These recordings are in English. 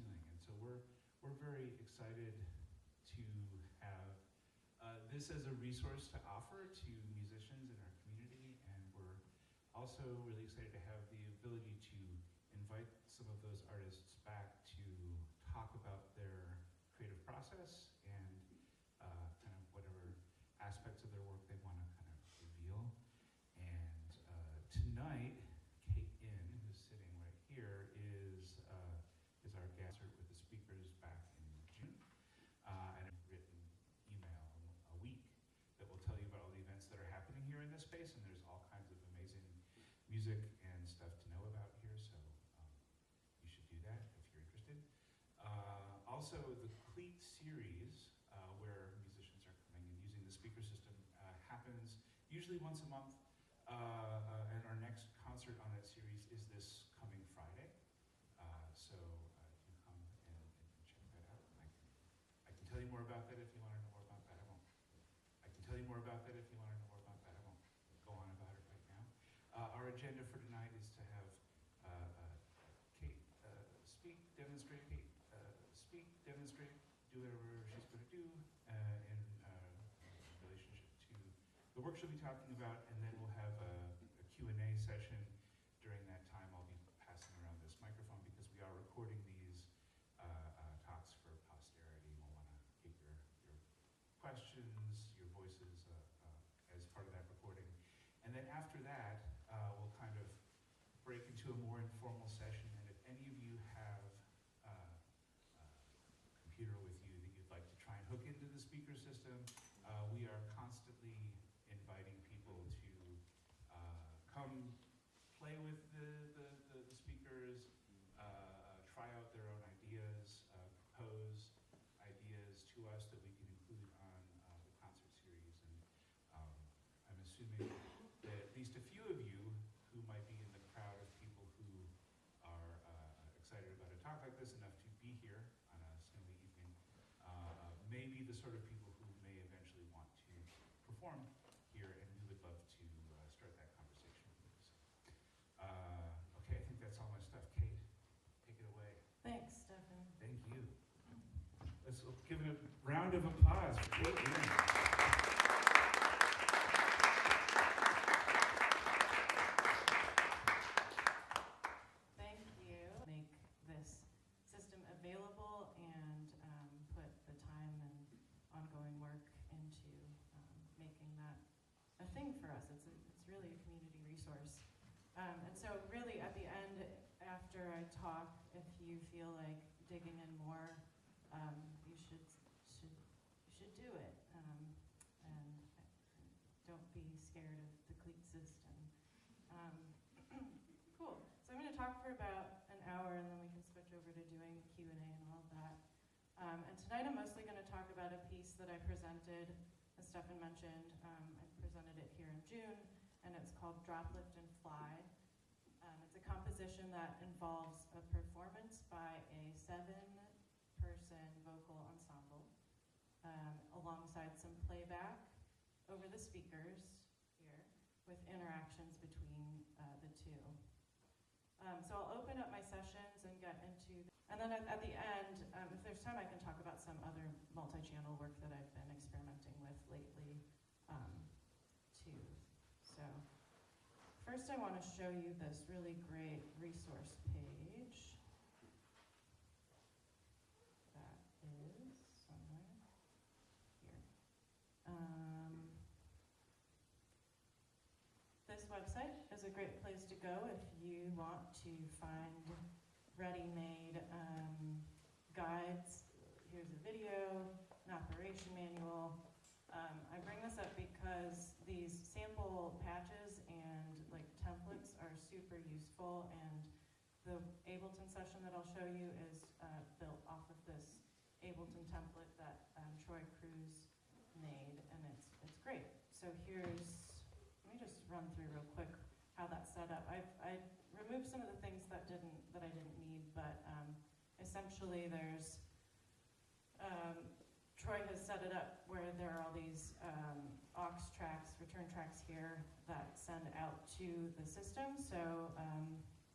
ceiling. And so we're very excited to have this as a resource to offer to musicians in our community, and we're also really excited to have the ability to invite some of those artists back to talk about their creative process and kind of whatever aspects of their work they want to kind of reveal. And tonight, Kate In, who's sitting right here, is our guest with the speakers back in June, and a written email a week that will tell you about all the events that are happening here in this space, and there's all kinds of amazing music and stuff to know about here, so you should do that if you're interested. Also, the CLEAT Series, where musicians are coming and using the speaker system, happens usually once a month, and our next concert on that series is this coming Friday. So you come and check that out. I can tell you more about that if you want to know more about that. I won't. I can tell you more about that if you want to know more about that. I won't go on about it right now. Our agenda for tonight is to have Kate speak, demonstrate, do whatever she's going to do in relationship to the work she'll be talking about, and then we'll have a Q&A session. During that time, I'll be passing around this microphone because we are recording these talks for posterity. We'll want to get your questions, your voices as part of that recording. And then after that, we'll kind of break into a more informal session, and if any of you have a computer with you that you'd like to try and hook into the speaker system, we are constantly inviting people to come play with the speakers, try out their own ideas, propose ideas to us that we can include on the concert series. And I'm assuming that at least a few of you who might be in the crowd of people who are excited about a talk like this enough to be here on a snowy evening may be the sort of people who may eventually want to perform here, and we would love to start that conversation with you. So, okay, I think that's all my stuff. Kate, take it away. Thanks, Stefan. Thank you. Let's give it a round of applause for Kate. Thank you. Make this system available and put the time and ongoing work into making that a thing for us. It's really a community resource. And so really at the end, after I talk, if you feel like digging in more, you should do it. And don't be scared of the CLEAT system. Cool. So I'm going to talk for about an hour, and then we can switch over to doing Q&A and all of that. And tonight I'm mostly going to talk about a piece that I presented, as Stefan mentioned. I presented it here in June, and it's called Drop, Lift, and Fly. It's a composition that involves a performance by a 7-person vocal ensemble, alongside some playback over the speakers here, with interactions between the two. So I'll open up my sessions and get into, and then at the end, if there's time, I can talk about some other multi-channel work that I've been experimenting with lately, too. So first I want to show you this really great resource page. That is somewhere here. This website is a great place to go if you want to find ready-made guides. Here's a video, an operation manual. I bring this up because these sample patches and templates are super useful, and the Ableton session that I'll show you is built off of this Ableton template that Troy Cruz made, and it's great. So let me just run through real quick how that's set up. I removed some of the things that I didn't need, but essentially there's Troy has set it up where there are all these aux tracks, return tracks here that send out to the system. So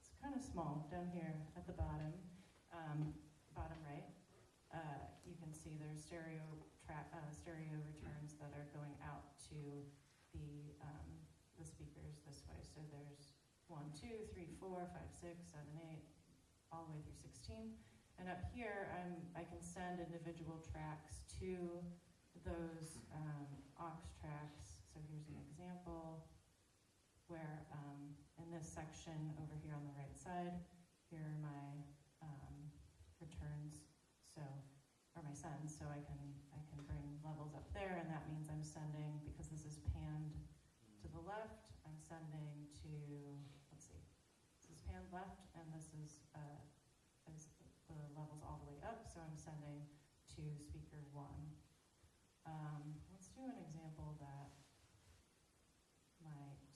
it's kind of small down here at the bottom. bottom right, you can see there's stereo returns that are going out to the speakers this way. So there's 1, 2, 3, 4, 5, 6, 7, 8, all the way through 16. And up here, I can send individual tracks to those aux tracks. So here's an example where in this section over here on the right side, here are my returns, or my sends, so I can bring levels up there, and that means I'm sending, because this is panned to the left, I'm sending to, let's see, this is panned left, and this is the levels all the way up, so I'm sending to speaker 1. Let's do an example that might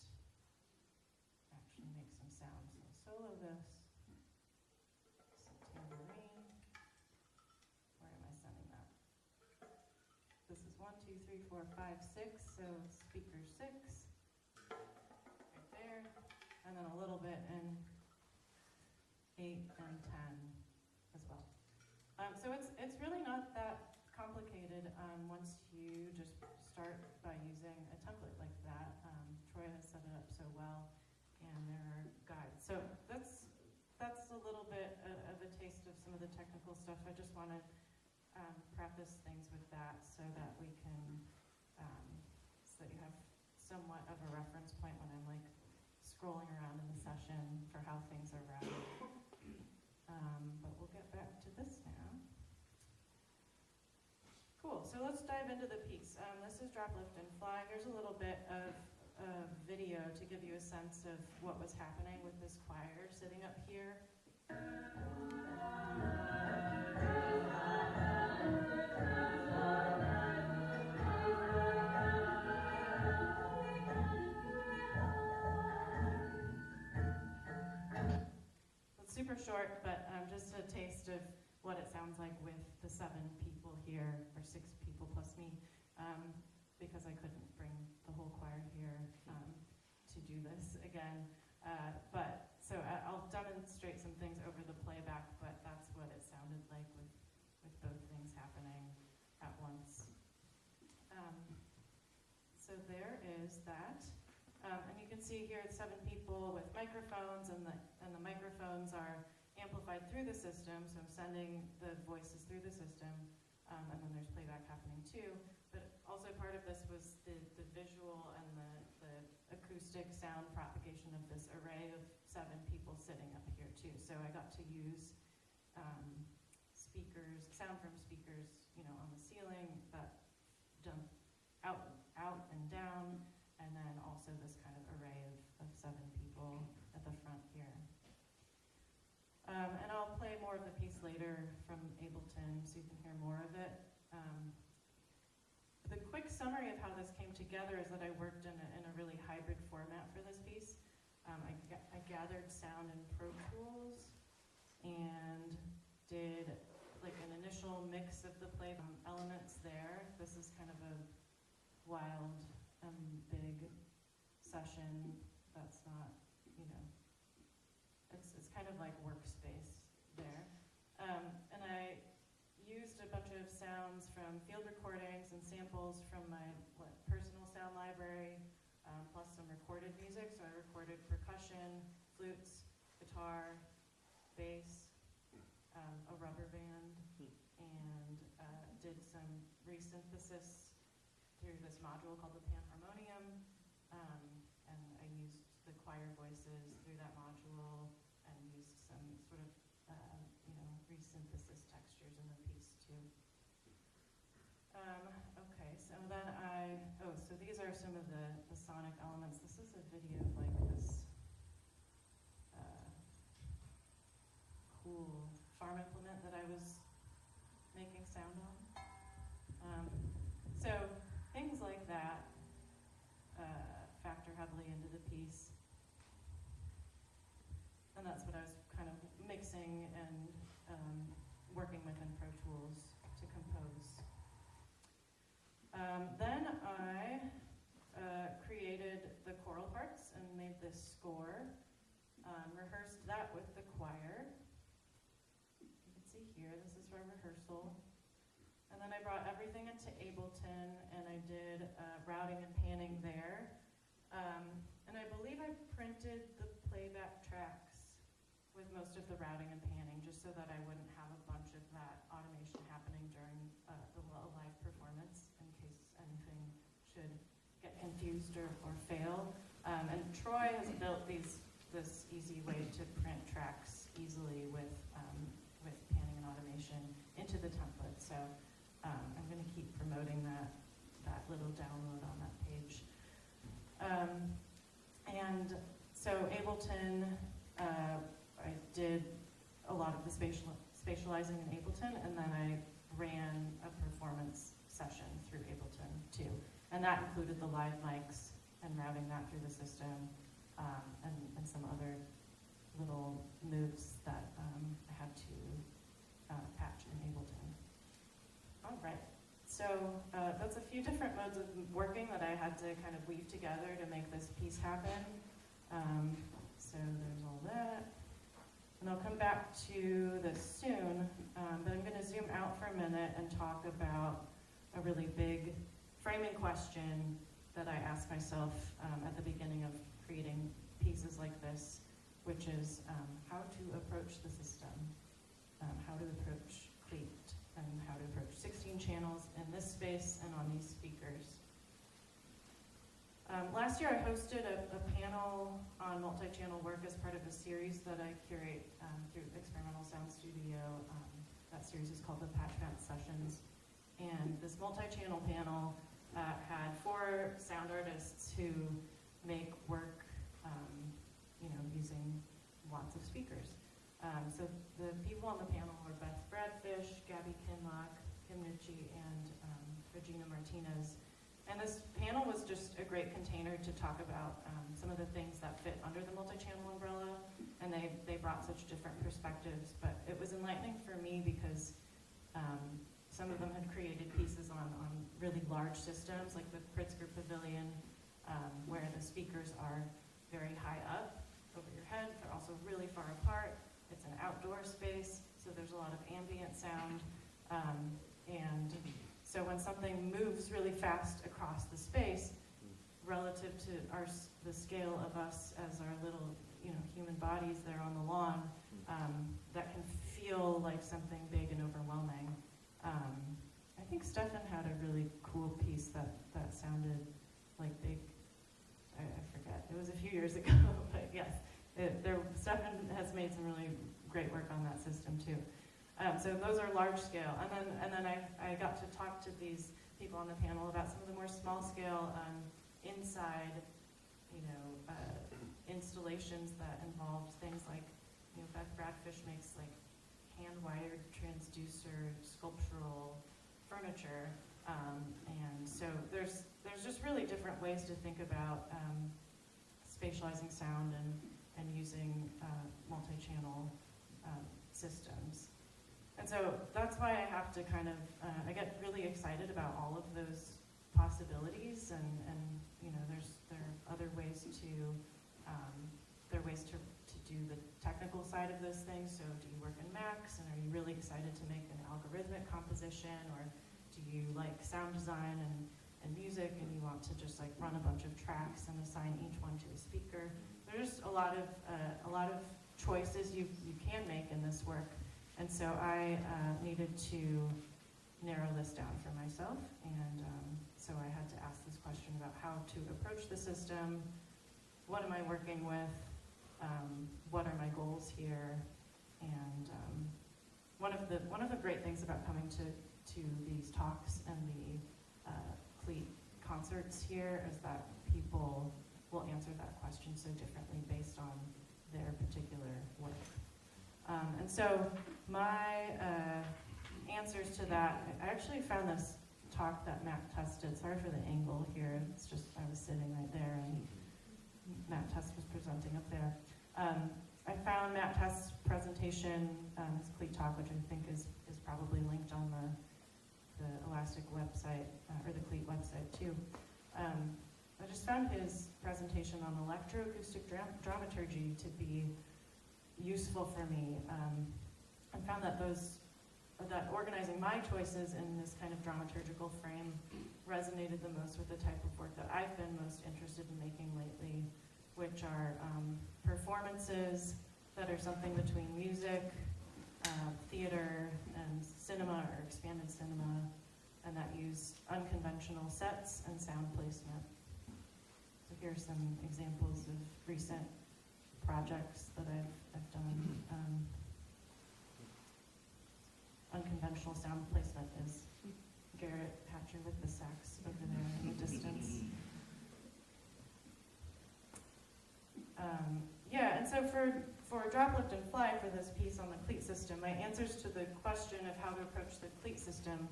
actually make some sound. So solo this, tambourine, where am I sending that? This is 1, 2, 3, 4, 5, 6, so speaker 6, right there, and then a little bit in 8 and 10 as well. So it's really not that complicated once you just start by using a template like that. Troy has set it up so well, and there are guides. So that's a little bit of a taste of some of the technical stuff. I just want to preface things with that so that we can, so that you have somewhat of a reference point when I'm like scrolling around in the session for how things are routed. But we'll get back to this now. Cool, so let's dive into the piece. This is Drop, Lift, and Fly. Here's a little bit of video to give you a sense of what was happening with this choir sitting up here. It's super short, but just a taste of what it sounds like with the 7 people here, or 6 people plus me, because I couldn't bring the whole choir here to do this again. So I'll demonstrate some things over the playback, but that's what it sounded like with both things happening at once. So there is that. And you can see here 7 people with microphones, and the microphones are amplified through the system, so I'm sending the voices through the system, and then there's playback happening too. But also part of this was the visual and the acoustic sound propagation of this array of 7 people sitting up here too. So I got to use sound from speakers, on the ceiling that dump out and down, and then also this kind of array of 7 people at the front here. And I'll play more of the piece later from Ableton so you can hear more of it. The quick summary of how this came together is that I worked in a really hybrid format for this piece. I gathered sound in Pro Tools and did like an initial mix of the play elements there. This is kind of a wild, big session that's not, it's kind of like workspace there. And I used a bunch of sounds from field recordings and samples from my personal sound library, plus some recorded music. So I recorded percussion, flutes, guitar, bass, a rubber band, and did some resynthesis through this module called the panharmonium, and I used the choir voices through that module and used some sort of resynthesis textures in the piece too. Okay, so then so these are some of the sonic elements. This is a video of like this cool farm implement that I was making sound on. So things like that factor heavily into the piece. And that's what I was kind of mixing and working with in Pro Tools to compose. Then I created the choral parts and made this score, rehearsed that with the choir. You can see here. This is for rehearsal. And then I brought everything into Ableton, and I did routing and panning there. And I believe I printed the playback tracks with most of the routing and panning, just so that I wouldn't have a bunch of that automation happening during the live performance, in case anything should get confused or fail. And Troy has built this easy way to print tracks easily with panning and automation into the template. So I'm going to keep promoting that little download on that page. And so Ableton, I did a lot of the spatializing in Ableton, and then I ran a performance session through Ableton too. And that included the live mics and routing that through the system, and some other little moves that I had to patch in Ableton. All right, so that's a few different modes of working that I had to kind of weave together to make this piece happen. So there's all that. And I'll come back to this soon, but I'm going to zoom out for a minute and talk about a really big framing question that I ask myself at the beginning of creating pieces like this, which is how to approach the system, how to approach CLEAT, and how to approach 16 channels in this space and on these speakers. Last year I hosted a panel on multi-channel work as part of a series that I curate through Experimental Sound Studio. That series is called the Patchmat Sessions. And this multi-channel panel had 4 sound artists who make work using lots of speakers. So the people on the panel were Beth Bradfish, Gabby Kinlock, Kim Ritchie, and Regina Martinez. And this panel was just a great container to talk about some of the things that fit under the multi-channel umbrella, and they brought such different perspectives. But it was enlightening for me because some of them had created pieces on really large systems, like the Pritzker Pavilion, where the speakers are very high up over your head. They're also really far apart. It's an outdoor space, so there's a lot of ambient sound. And so when something moves really fast across the space, relative to the scale of us as our little human bodies there on the lawn, that can feel like something big and overwhelming. I think Stefan had a really cool piece that sounded like big. I forget. It was a few years ago, but yes, Stefan has made some really great work on that system too. So those are large scale, and then I got to talk to these people on the panel about some of the more small scale inside, installations that involved things like, Beth Bradfish makes like hand-wired transducer sculptural furniture, and so there's just really different ways to think about spatializing sound and using multi-channel systems. And so that's why I have to kind of, I get really excited about all of those possibilities, and there are other ways to, do the technical side of those things. So do you work in Max, and are you really excited to make an algorithmic composition, or do you like sound design and music, and you want to just like run a bunch of tracks and assign each one to a speaker? There's a lot of choices you can make in this work. And so I needed to narrow this down for myself, and so I had to ask this question about how to approach the system. What am I working with? What are my goals here? And one of the great things about coming to these talks and the CLEAT concerts here is that people will answer that question so differently based on their particular work. And so my answers to that, I actually found this talk that Matt Test did. Sorry for the angle here. It's just I was sitting right there, and Matt Test was presenting up there. I found Matt Test's presentation, his CLEAT talk, which I think is probably linked on the Elastic website, or the CLEAT website too. I just found his presentation on electroacoustic dramaturgy to be useful for me. I found that those that organizing my choices in this kind of dramaturgical frame resonated the most with the type of work that I've been most interested in making lately, which are performances that are something between music, theater, and cinema or expanded cinema, and that use unconventional sets and sound placement. So here are some examples of recent projects that I've done. Unconventional sound placement is Garrett Hatcher with the sax over there in the distance. Yeah, and so for Drop, Lift, and Fly, for this piece on the CLEAT system, my answers to the question of how to approach the CLEAT system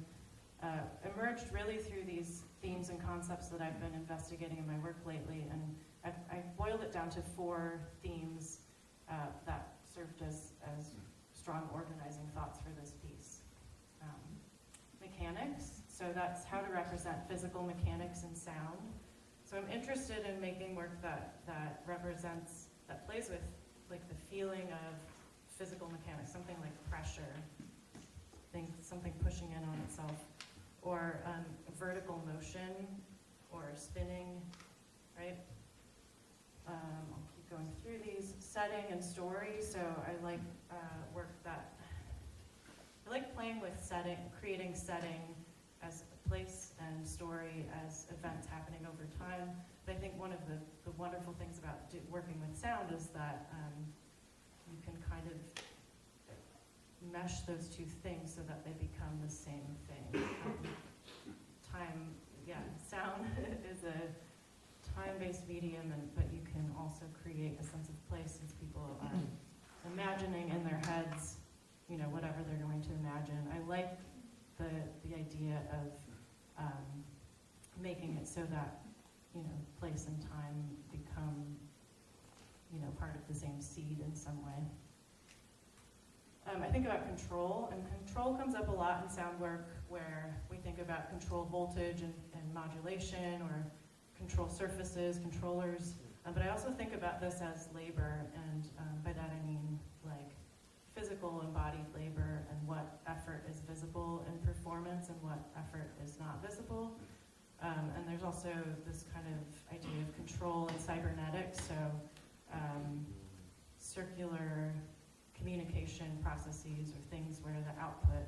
emerged really through these themes and concepts that I've been investigating in my work lately, and I boiled it down to 4 themes that served as strong organizing thoughts for this piece. Mechanics, so that's how to represent physical mechanics and sound. So I'm interested in making work that represents, that plays with like the feeling of physical mechanics, something like pressure, something pushing in on itself, or vertical motion, or spinning, right? I'll keep going through these. Setting and story, so I like work that, I like playing with setting, creating setting as a place and story as events happening over time. But I think one of the wonderful things about working with sound is that you can kind of mesh those 2 things so that they become the same thing. Sound is a time-based medium, but you can also create a sense of place since people are imagining in their heads, whatever they're going to imagine. I like the idea of making it so that, place and time become, part of the same seed in some way. I think about control, and control comes up a lot in sound work, where we think about control voltage and modulation, or control surfaces, controllers. But I also think about this as labor, and by that I mean like physical embodied labor, and what effort is visible in performance and what effort is not visible. And there's also this kind of idea of control in cybernetics, so circular communication processes, or things where the output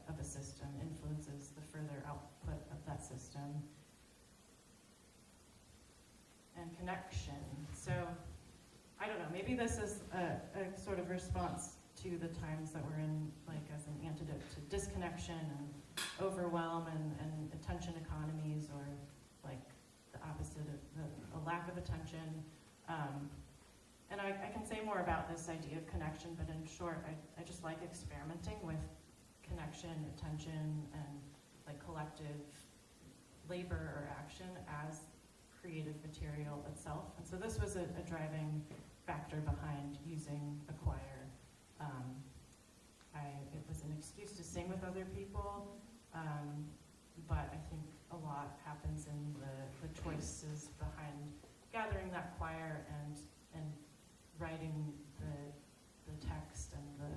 of a system influences the further output of that system. And connection. So, I don't know, maybe this is a sort of response to the times that we're in, like as an antidote to disconnection and overwhelm and attention economies, or like the opposite of a lack of attention. And I can say more about this idea of connection, but in short, I just like experimenting with connection, attention, and like collective labor or action as creative material itself. And so this was a driving factor behind using a choir. It was an excuse to sing with other people, but I think a lot happens in the choices behind gathering that choir and writing the text and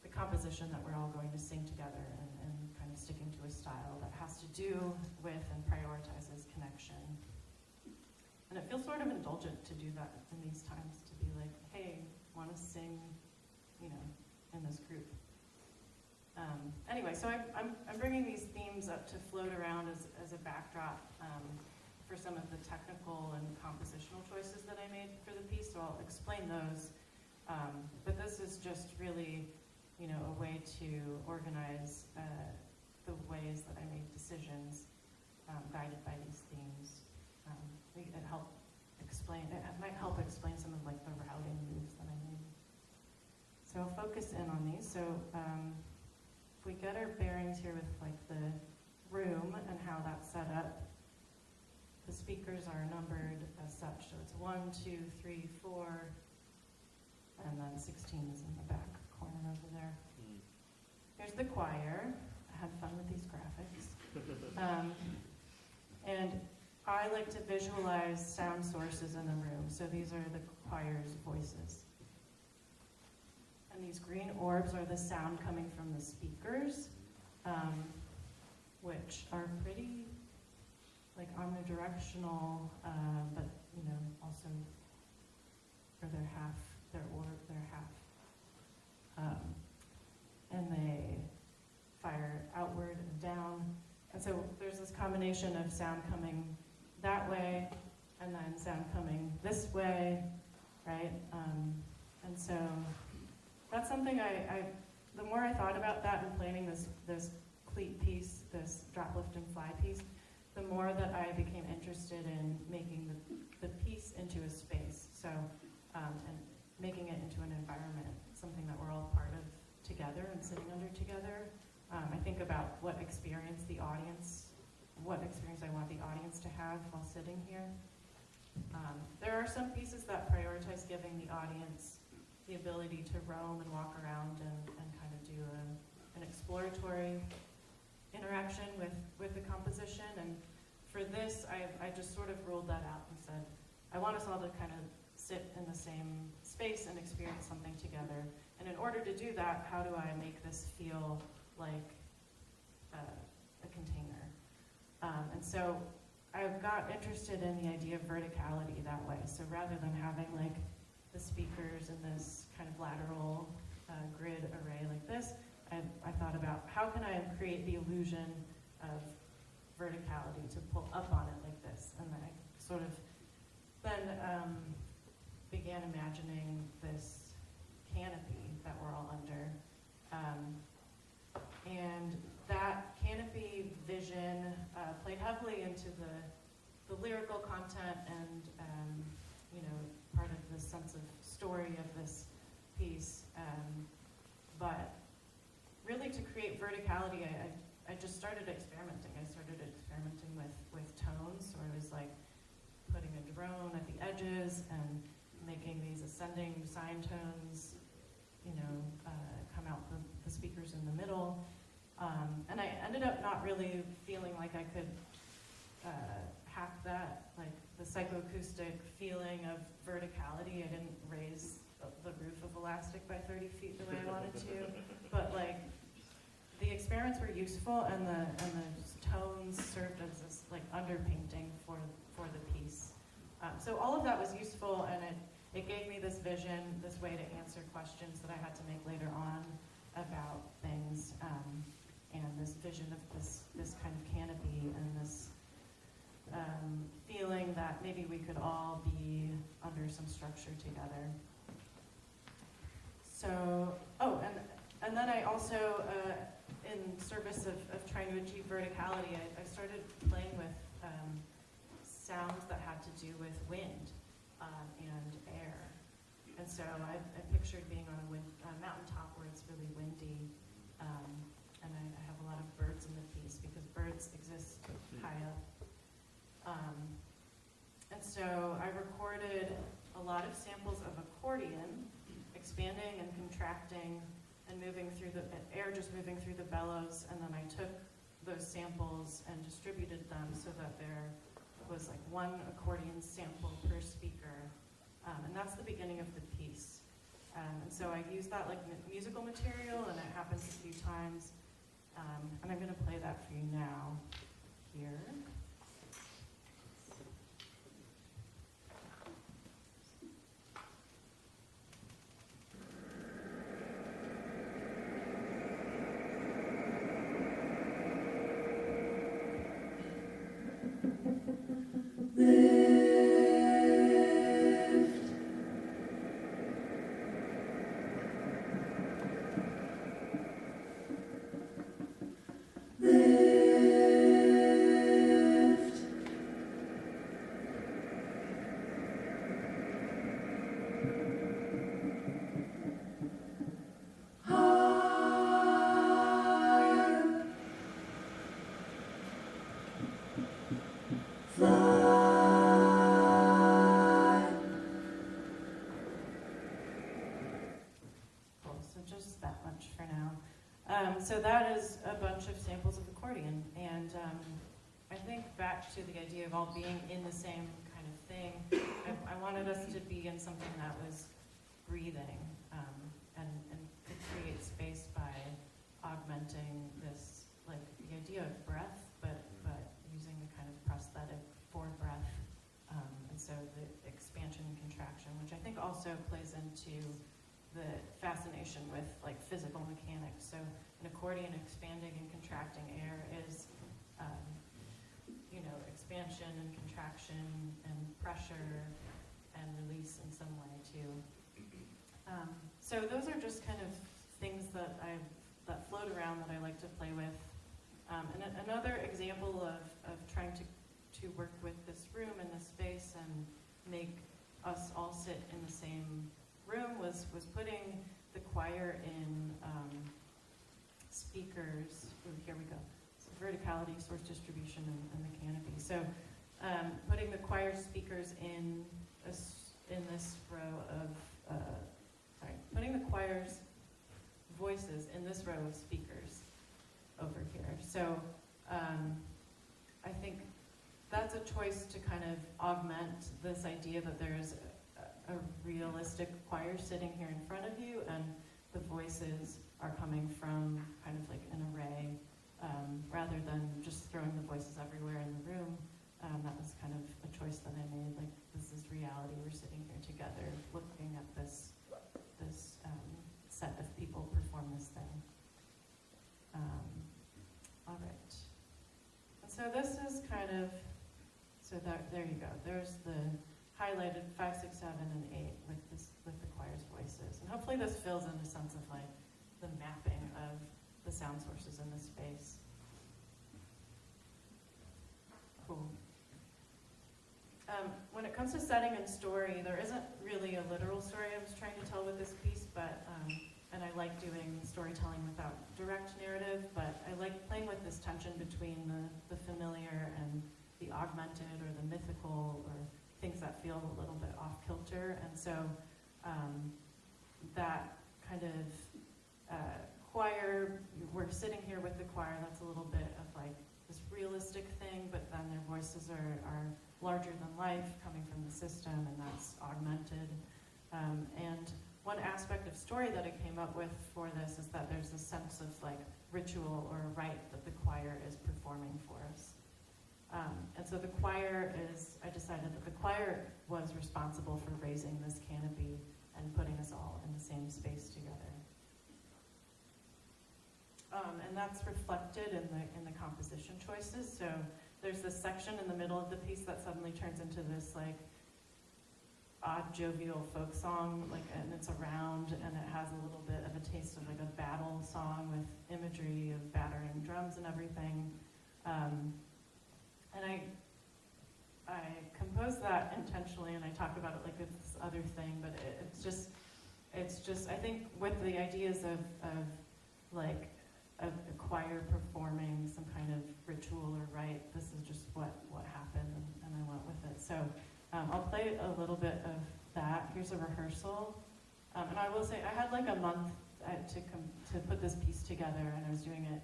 the composition that we're all going to sing together, and kind of sticking to a style that has to do with and prioritizes connection. And it feels sort of indulgent to do that in these times, to be like, hey, want to sing, in this group. Anyway, so I'm bringing these themes up to float around as a backdrop for some of the technical and compositional choices that I made for the piece, so I'll explain those. But this is just really, a way to organize the ways that I made decisions guided by these themes. It might help explain some of like the routing moves that I made. So I'll focus in on these. So if we get our bearings here with like the room and how that's set up, the speakers are numbered as such. So it's 1, 2, 3, 4, and then 16 is in the back corner over there. Here's the choir. I had fun with these graphics. And I like to visualize sound sources in the room. So these are the choir's voices. And these green orbs are the sound coming from the speakers, which are pretty like omnidirectional, but also for their orb, they're half. And they fire outward and down. And so there's this combination of sound coming that way and then sound coming this way, right? And so that's something the more I thought about that and planning this CLEAT piece, this drop, lift, and fly piece, the more that I became interested in making the piece into a space. So, and making it into an environment, something that we're all part of together and sitting under together. I think about what experience I want the audience to have while sitting here. There are some pieces that prioritize giving the audience the ability to roam and walk around and kind of do an exploratory interaction with the composition. And for this, I just sort of ruled that out and said, I want us all to kind of sit in the same space and experience something together. And in order to do that, how do I make this feel like a container? And so I got interested in the idea of verticality that way. So rather than having like the speakers in this kind of lateral grid array like this, I thought about how can I create the illusion of verticality to pull up on it like this. And then I sort of then began imagining this canopy that we're all under. And that canopy vision played heavily into the lyrical content and part of the sense of story of this piece. But really to create verticality, I just started experimenting. I started experimenting with tones. So I was like putting a drone at the edges and making these ascending sine tones, come out the speakers in the middle. And I ended up not really feeling like I could hack that, like the psychoacoustic feeling of verticality. I didn't raise the roof of Elastic by 30 feet the way I wanted to, but like the experiments were useful, and the tones served as this like underpainting for the piece. So all of that was useful, and it gave me this vision, this way to answer questions that I had to make later on about things, and this vision of this kind of canopy and this feeling that maybe we could all be under some structure together. So, and then I also, in service of trying to achieve verticality, I started playing with sounds that had to do with wind and air. And so I pictured being on a mountaintop where it's really windy, and I have a lot of birds in the piece because birds exist high up. And so I recorded a lot of samples of accordion, expanding and contracting and moving through the air, just moving through the bellows, and then I took those samples and distributed them so that there was like one accordion sample per speaker, and that's the beginning of the piece. And so I used that like musical material, and it happens a few times, and I'm going to play that for you now here. So that is a bunch of samples of accordion, and I think back to the idea of all being in the same kind of thing. I wanted us to be in something that was breathing, and could create space by augmenting this, like the idea of breath, but using a kind of prosthetic for breath, and so the expansion and contraction, which I think also plays into the fascination with like physical mechanics. So an accordion expanding and contracting air is, expansion and contraction and pressure and release in some way too. So those are just kind of things that float around that I like to play with. And another example of trying to work with this room and this space and make us all sit in the same room was putting the choir in speakers. Ooh, here we go. So verticality, source distribution, and the canopy. So putting the choir speakers in this row of, putting the choir's voices in this row of speakers over here. So I think that's a choice to kind of augment this idea that there's a realistic choir sitting here in front of you, and the voices are coming from kind of like an array, rather than just throwing the voices everywhere in the room. That was kind of a choice that I made, like this is reality, we're sitting here together looking at this set of people perform this thing. All right. And so this is kind of, there you go. There's the highlighted 5, 6, 7, and 8 with the choir's voices. And hopefully this fills in a sense of like the mapping of the sound sources in this space. Cool. When it comes to setting and story, there isn't really a literal story I was trying to tell with this piece, but and I like doing storytelling without direct narrative, but I like playing with this tension between the familiar and the augmented or the mythical, or things that feel a little bit off kilter. And so that kind of choir, we're sitting here with the choir, that's a little bit of like this realistic thing, but then their voices are larger than life coming from the system, and that's augmented. And one aspect of story that I came up with for this is that there's a sense of like ritual or a rite that the choir is performing for us. And so the choir I decided that the choir was responsible for raising this canopy and putting us all in the same space together. And that's reflected in the composition choices. So there's this section in the middle of the piece that suddenly turns into this like odd jovial folk song, and it's around, and it has a little bit of a taste of like a battle song with imagery of battering drums and everything. And I composed that intentionally, and I talk about it like it's this other thing, but it's just I think with the ideas of like a choir performing some kind of ritual or rite, this is just what happened, and I went with it. So I'll play a little bit of that. Here's a rehearsal. And I will say, I had like a month to put this piece together, and I was doing it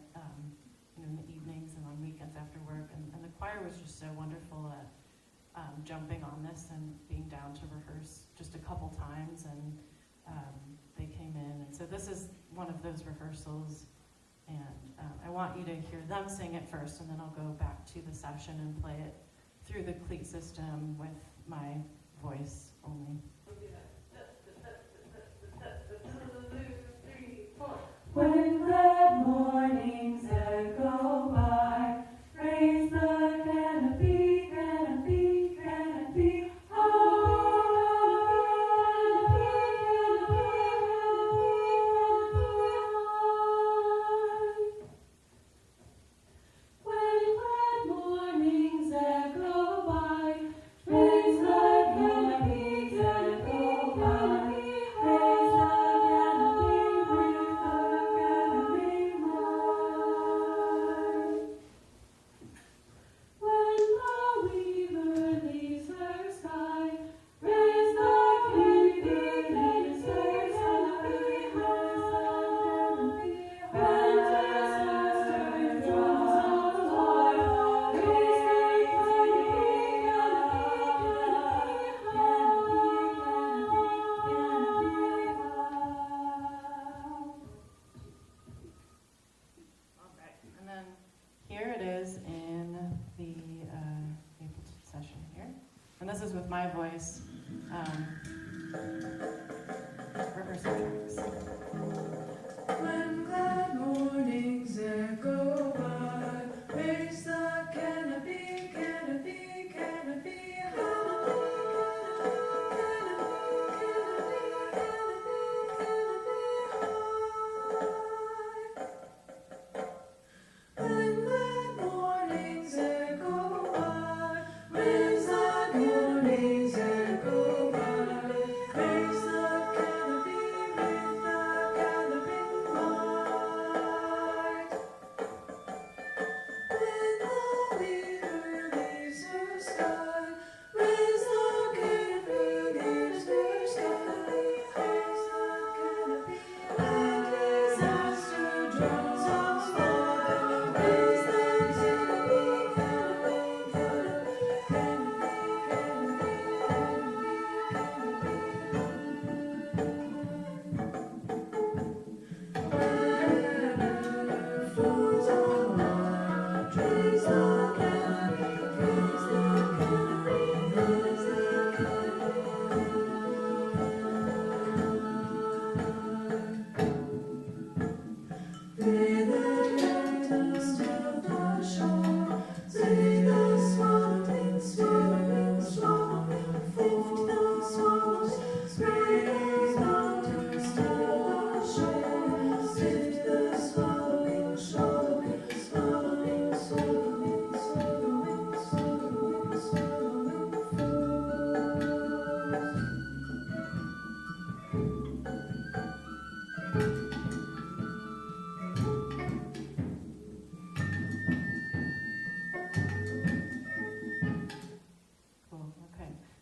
in the evenings and on weekends after work, and the choir was just so wonderful at jumping on this and being down to rehearse just a couple times, and they came in. And so this is one of those rehearsals. And I want you to hear them sing it first, and then I'll go back to the session and play it through the CLEAT system with my voice only. When glad mornings echo by, raise the canopy, canopy, canopy, When glad mornings echo by, raise the canopy. my voice, rehearsal tracks. When glad mornings echo by, raise the canopy, canopy, canopy high.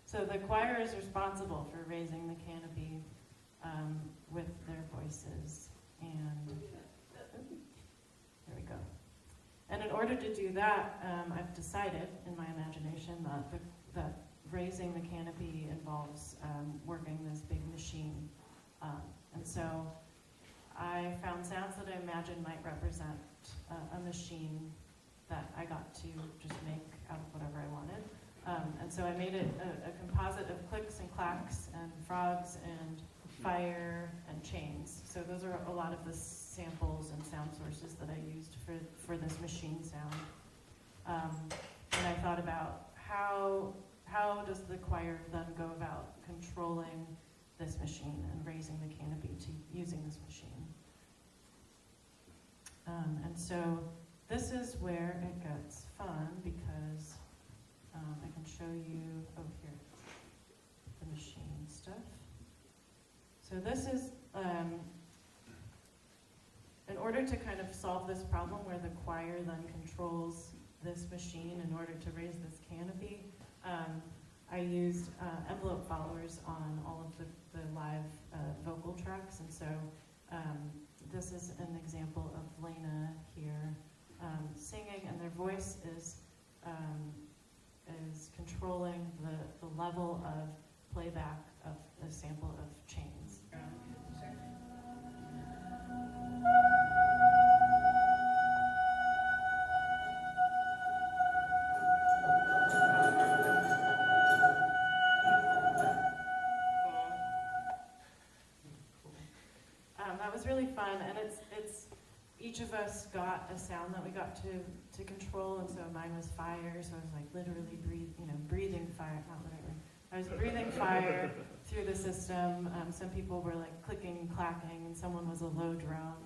So the choir is responsible for raising the canopy with their voices, and there we go. And in order to do that, I've decided in my imagination that raising the canopy involves working this big machine. And so I found sounds that I imagine might represent a machine that I got to just make out of whatever I wanted. And so I made it a composite of clicks and clacks and frogs and fire and chains. So those are a lot of the samples and sound sources that I used for this machine sound. And I thought about how does the choir then go about controlling this machine and raising the canopy to using this machine. And so this is where it gets fun because I can show you, here, the machine stuff. So this is, in order to kind of solve this problem where the choir then controls this machine in order to raise this canopy, I used envelope followers on all of the live vocal tracks. And so this is an example of Lena here singing, and their voice is controlling the level of playback of a sample of chains. That was really fun, and it's each of us got a sound that we got to control, and so mine was fire, so I was like literally breathing fire, not literally. I was breathing fire through the system. Some people were like clicking, clacking, and someone was a low drone.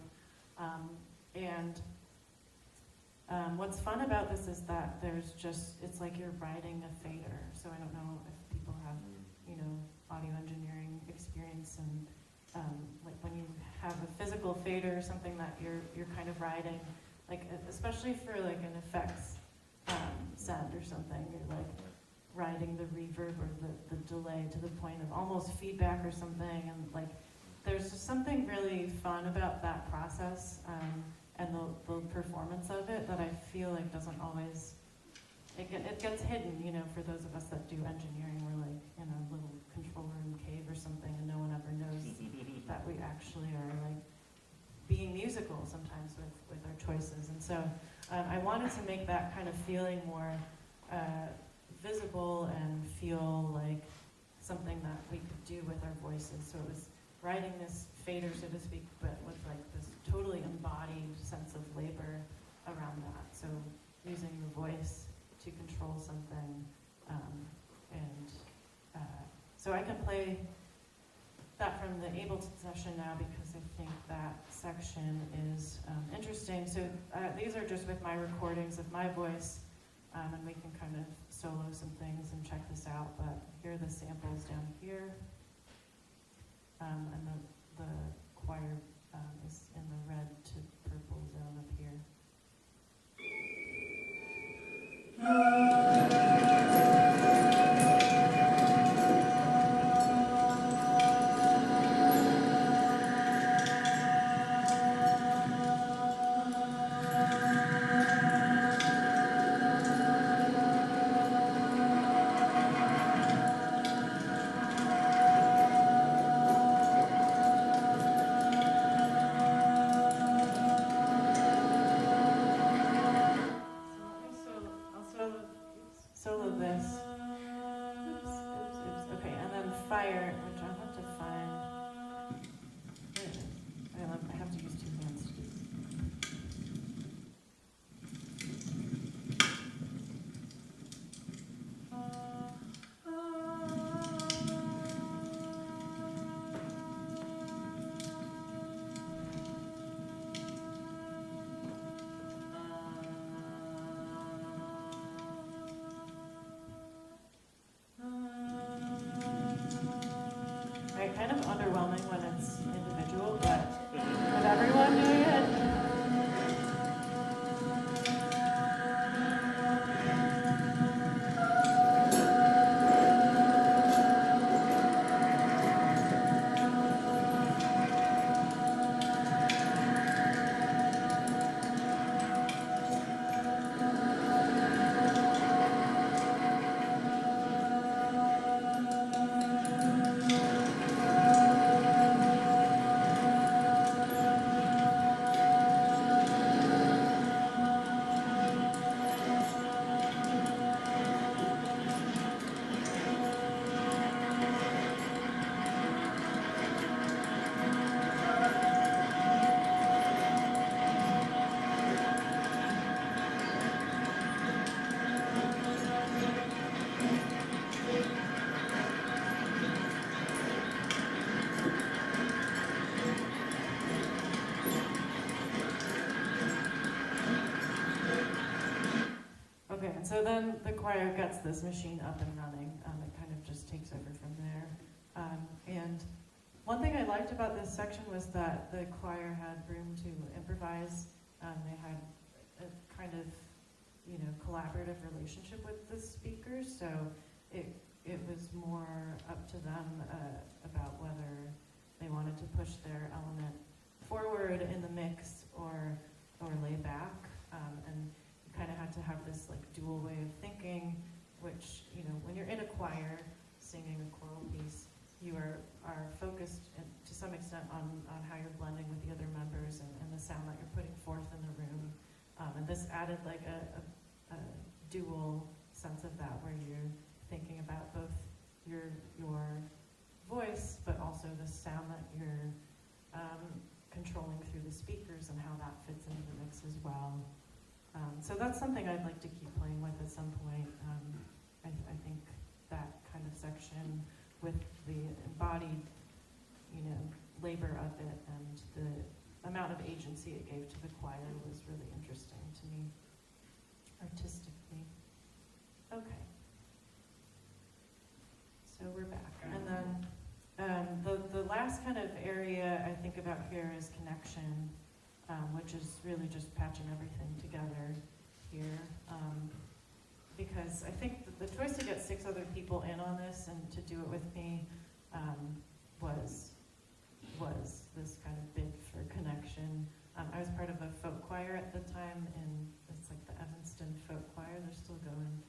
What's fun about this is that it's like you're riding a fader. So I don't know if people have, audio engineering experience, and like when you have a physical fader or something that you're kind of riding, like especially for like an effects send or something, you're like riding the reverb or the delay to the point of almost feedback or something, and like there's just something really fun about that process and the performance of it that I feel like doesn't always, it gets hidden, for those of us that do engineering. We're like in a little control room cave or something, and no one ever knows that we actually are like being musical sometimes with our choices. And so I wanted to make that kind of feeling more visible and feel like something that we could do with our voices. So it was writing this fader, so to speak, but with like this totally embodied sense of labor around that. So using the voice to control something. So I can play that from the Ableton session now because I think that section is interesting. So these are just with my recordings of my voice, and we can kind of solo some things and check this out, but here are the samples down here. And the choir is in the red to purple zone up here. Solo this. Oops. Okay, and then fire, which I'll have to find. There it is. I have to use two hands to do this. Kind of underwhelming when it's individual, but with everyone doing it. So then the choir gets this machine up and running. It kind of just takes over from there. And one thing I liked about this section was that the choir had room to improvise. They had a kind of, collaborative relationship with the speakers. So it was more up to them about whether they wanted to push their element forward in the mix or lay back. And kind of had to have this like dual way of thinking, which, when you're in a choir singing a choral piece, you are focused to some extent on how you're blending with the other members and the sound that you're putting forth in the room. And this added like a dual sense of that, where you're thinking about both your voice, but also the sound that you're controlling through the speakers and how that fits into the mix as well. So that's something I'd like to keep playing with at some point. I think that kind of section with the embodied, labor of it and the amount of agency it gave to the choir was really interesting to me, artistically. Okay. So we're back. And then the last kind of area I think about here is connection. Which is really just patching everything together here. Because I think the choice to get 6 other people in on this and to do it with me was this kind of bid for connection. I was part of a folk choir at the time, and it's like the Evanston Folk Choir. They're still going,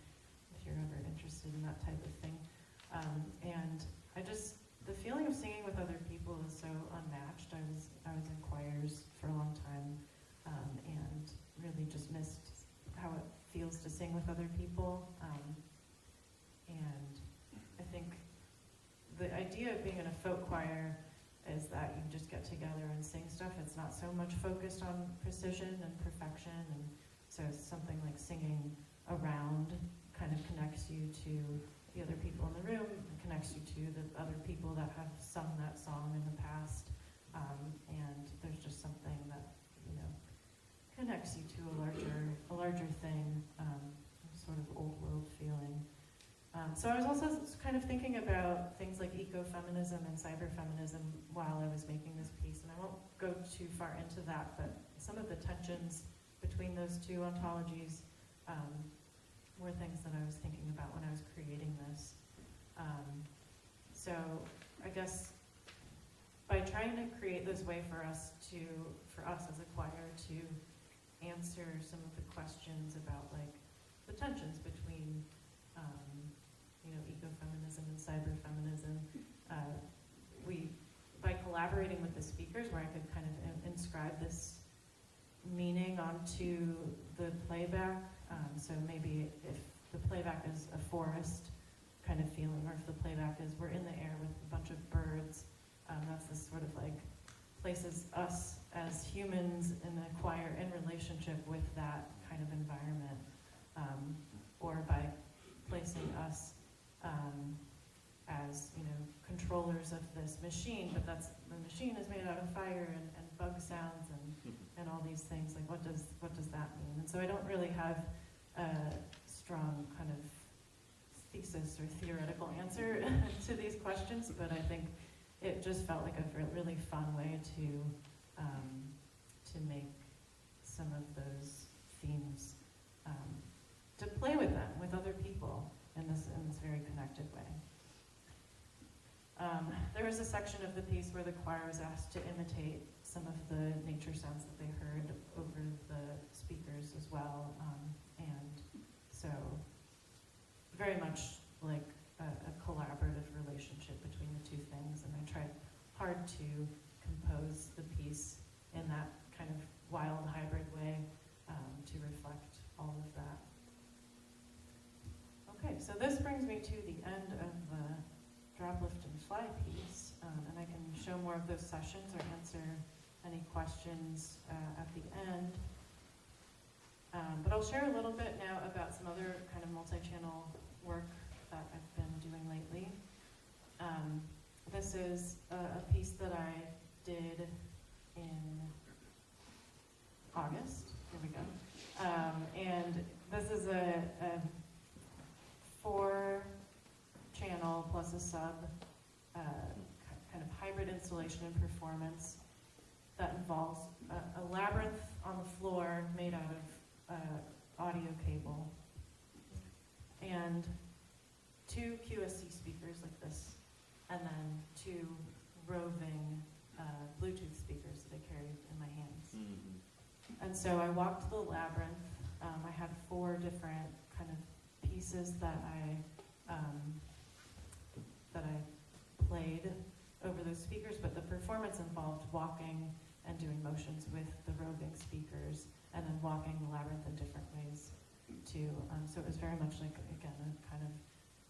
if you're ever interested in that type of thing. And the feeling of singing with other people is so unmatched. I was in choirs for a long time, and really just missed how it feels to sing with other people. idea of being in a folk choir is that you just get together and sing stuff. It's not so much focused on precision and perfection, and so something like singing around kind of connects you to the other people in the room, and connects you to the other people that have sung that song in the past, and there's just something that, you know, connects you to a larger thing, sort of old world feeling. So I was also kind of thinking about things like ecofeminism and cyberfeminism while I was making this piece, and I won't go too far into that, but some of the tensions between those two ontologies were things that I was thinking about when I was creating this. So I guess by trying to create this way for us as a choir to answer some of the questions about like the tensions between ecofeminism and cyberfeminism, by collaborating with the speakers, where I could kind of inscribe this meaning onto the playback. So maybe if the playback is a forest kind of feeling, or if the playback is we're in the air with a bunch of birds, that's this sort of like places us as humans in the choir in relationship with that kind of environment, or by placing us as, you know, controllers of this machine, but the machine is made out of fire and bug sounds and all these things. Like, what does that mean? And so I don't really have a strong kind of thesis or theoretical answer to these questions, but I think it just felt like a really fun way to make some of those themes, to play with them with other people in this very connected way. There was a section of the piece where the choir was asked to imitate some of the nature sounds that they heard over the speakers as well, and so very much like a collaborative relationship between the two things, and I tried hard to compose the piece in that kind of wild hybrid way, to reflect all of that. Okay, so this brings me to the end of the drop, lift, and fly piece, and I can show more of those sessions or answer any questions at the end. But I'll share a little bit now about some other kind of multi-channel work that I've been doing lately. This is a piece that I did in August. Here we go. And this is a 4-channel plus a sub kind of hybrid installation and performance that involves a labyrinth on the floor made out of audio cable and 2 QSC speakers like this, and then 2 roving Bluetooth speakers that I carried in my hands. Mm-hmm. And so I walked the labyrinth. I had 4 different kind of pieces that I played over those speakers, but the performance involved walking and doing motions with the roving speakers, and then walking the labyrinth in different ways too. So it was very much like, again, a kind of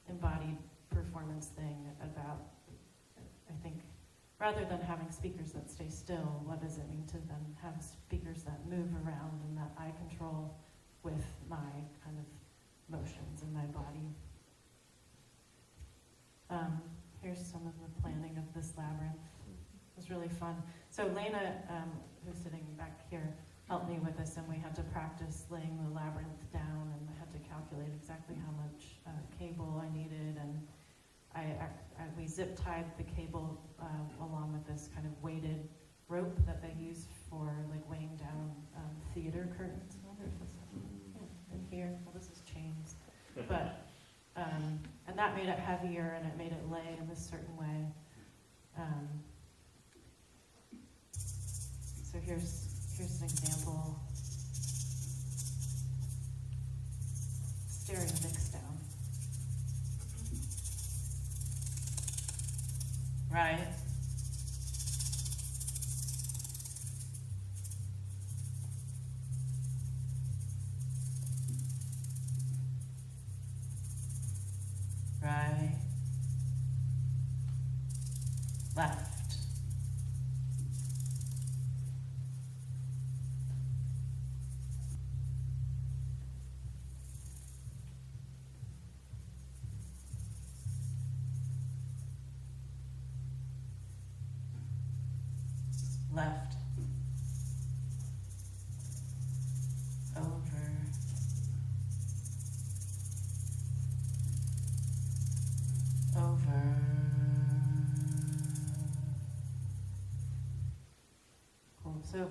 embodied performance thing about, I think, rather than having speakers that stay still, what does it mean to then have speakers that move around and that I control with my kind of motions in my body. Here's some of the planning of this labyrinth. It was really fun. So Lena, who's sitting back here, helped me with this, and we had to practice laying the labyrinth down, and I had to calculate exactly how much cable I needed, and we zip tied the cable along with this kind of weighted rope that they use for like weighing down theater curtains. I wonder if this in here. Well, this is chains, but and that made it heavier, and it made it lay in this certain way. So here's an example. Stereo mix down. Right? Right. left, left, over, over, cool. So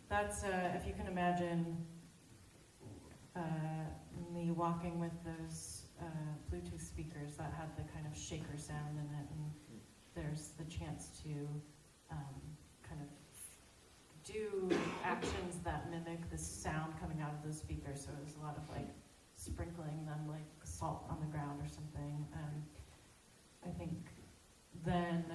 that's, if you can imagine me walking with those Bluetooth speakers that had the kind of shaker sound in it, and there's the chance to kind of do actions that mimic the sound coming out of those speakers. So there's a lot of like sprinkling them like salt on the ground or something. I think then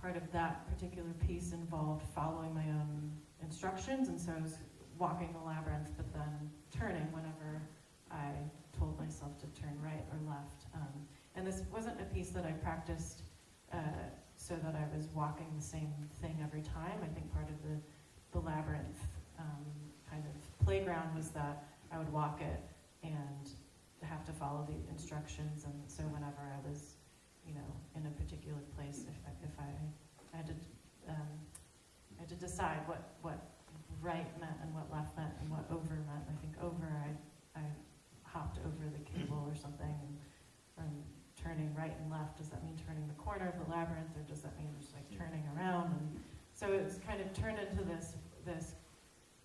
part of that particular piece involved following my own instructions, and so I was walking the labyrinth, but then turning whenever I told myself to turn right or left. And this wasn't a piece that I practiced so that I was walking the same thing every time. I think part of the labyrinth kind of playground was that I would walk it and have to follow the instructions, and so whenever I was, you know, in a particular place, if I had to decide what right meant and what left meant and what over meant. I think over, I hopped over the cable or something, and turning right and left, does that mean turning the corner of the labyrinth, or does that mean just like turning around? And so it's kind of turned into this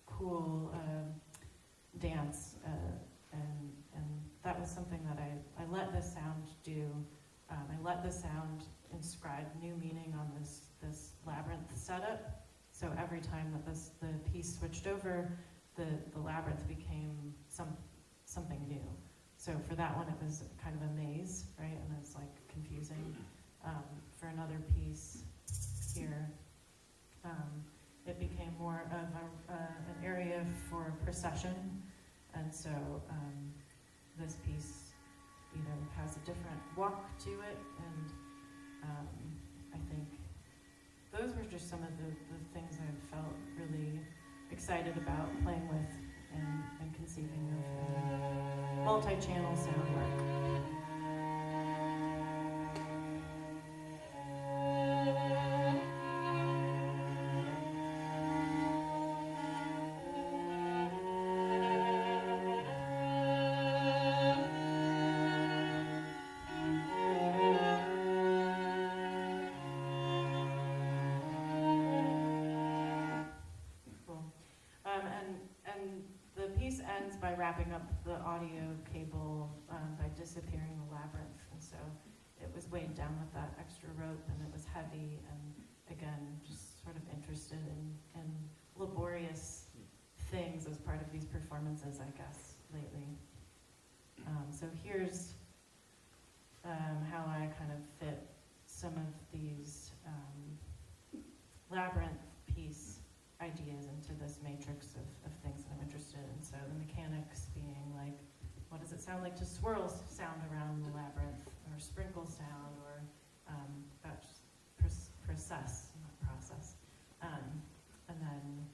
cool dance, and that was something that I let the sound do. I let the sound inscribe new meaning on this labyrinth setup. So every time that the piece switched over, the labyrinth became something new. So for that one, it was kind of a maze, right? And it's like confusing. For another piece here, it became more of an area for procession. And so this piece, you know, has a different walk to it. And I think those were just some of the things I felt really excited about playing with and conceiving of multi-channel sound work. Ends by wrapping up the audio cable by disappearing the labyrinth, and so it was weighed down with that extra rope, and it was heavy, and again, just sort of interested in laborious things as part of these performances, I guess, lately. So here's how I kind of fit some of these labyrinth piece ideas into this matrix of things that I'm interested in. So the mechanics being like, what does it sound like to swirl sound around the labyrinth, or sprinkle sound, or process, not process. And then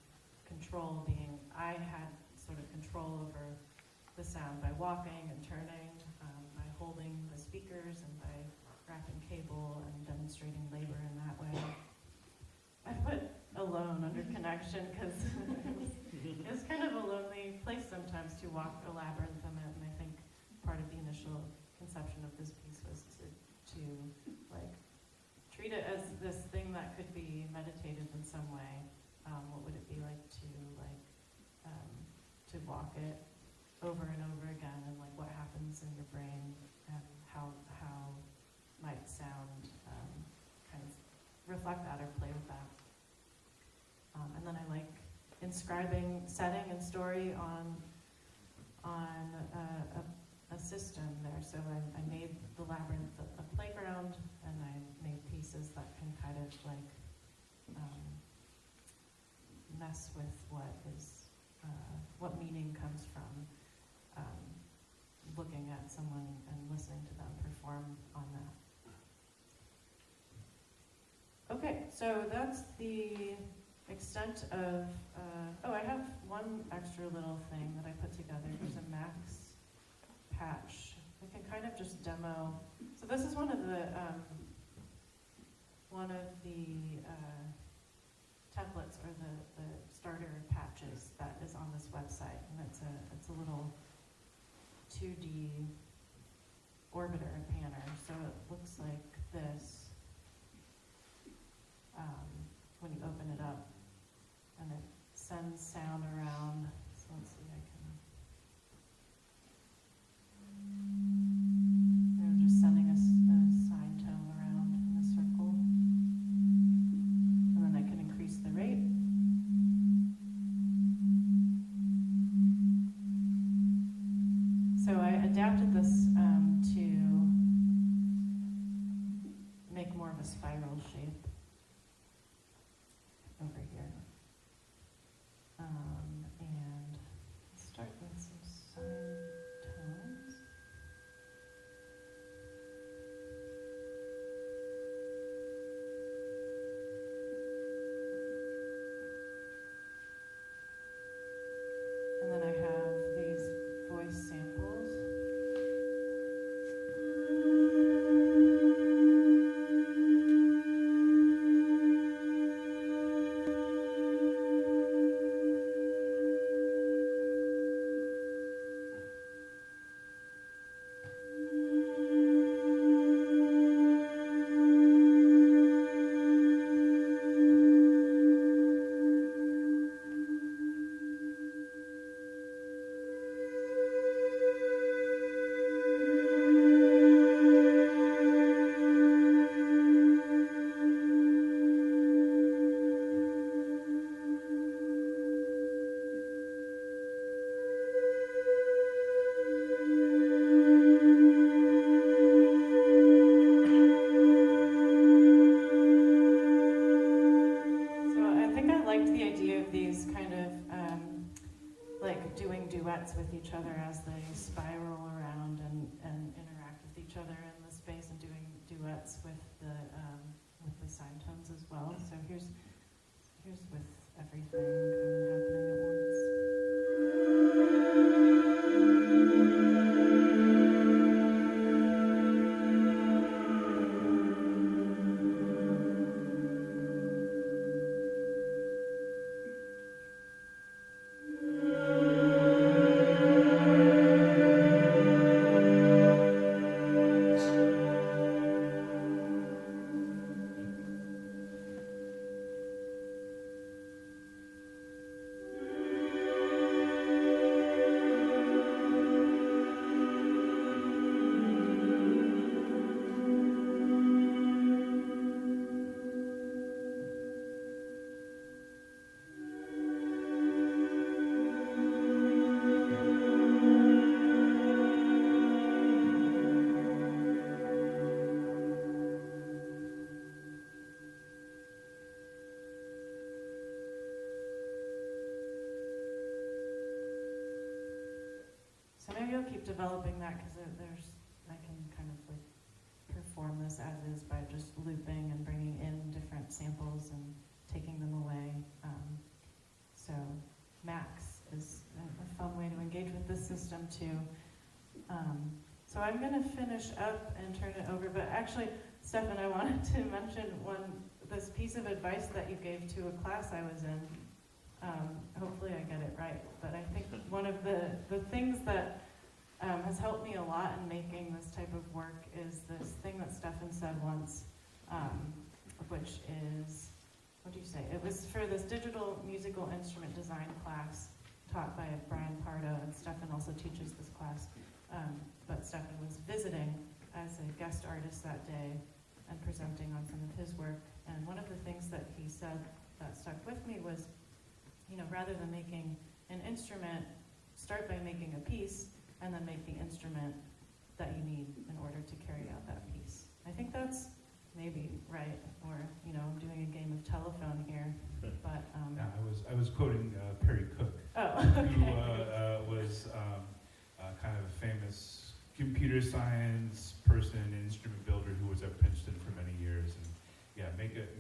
control being, I had sort of control over the sound by walking and turning, by holding the speakers, and by wrapping cable and demonstrating labor in that way. I put alone under connection because it's kind of a lonely place sometimes to walk a labyrinth in it, and I think part of the initial conception of this piece was to like treat it as this thing that could be meditative in some way. What would it be like to walk it over and over again, and like what happens in your brain, and how might sound kind of reflect that or play with that. And then I like inscribing setting and story on a system there. So I made the labyrinth a playground, and I made pieces that can kind of like mess with what meaning comes from looking at someone and listening to them perform on that. so that's the extent of, oh, I have one extra little thing that I put together. There's a Max patch. I can kind of just demo. So this is one of the templates or the starter patches that is on this website, and it's a little 2D orbiter and panner. So it looks like this when you open it up, and it sends sound around. So let's see, they're just sending us a sine tone around in a circle, and then I can increase the rate. So I adapted this to make more of a spiral shape over here. And let's start with some sine tones. And then I have these voice samples. With each other as they spiral around and interact with each other in the space, and doing duets with the sine tones as well. So here's with everything kind of happening at once. So maybe I'll keep developing that, because I can kind of like perform this as is by just looping and bringing in different samples and taking them away. So Max is a fun way to engage with this system too. So I'm going to finish up and turn it over, but actually, Stefan, I wanted to mention this piece of advice that you gave to a class I was in. Hopefully I get it right, but I think one of the things that has helped me a lot in making this type of work is this thing that Stefan said once, which is, what do you say? It was for this digital musical instrument design class taught by Brian Pardo, and Stefan also teaches this class. But Stefan was visiting as a guest artist that day and presenting on some of his work. And one of the things that he said that stuck with me was, rather than making an instrument, start by making a piece and then make the instrument that you need in order to carry out that piece. I think that's maybe right, or I'm doing a game of telephone here, but yeah, I was quoting Perry Cook, okay. who was kind of a famous computer science person and instrument builder who was at Princeton for many years, and yeah,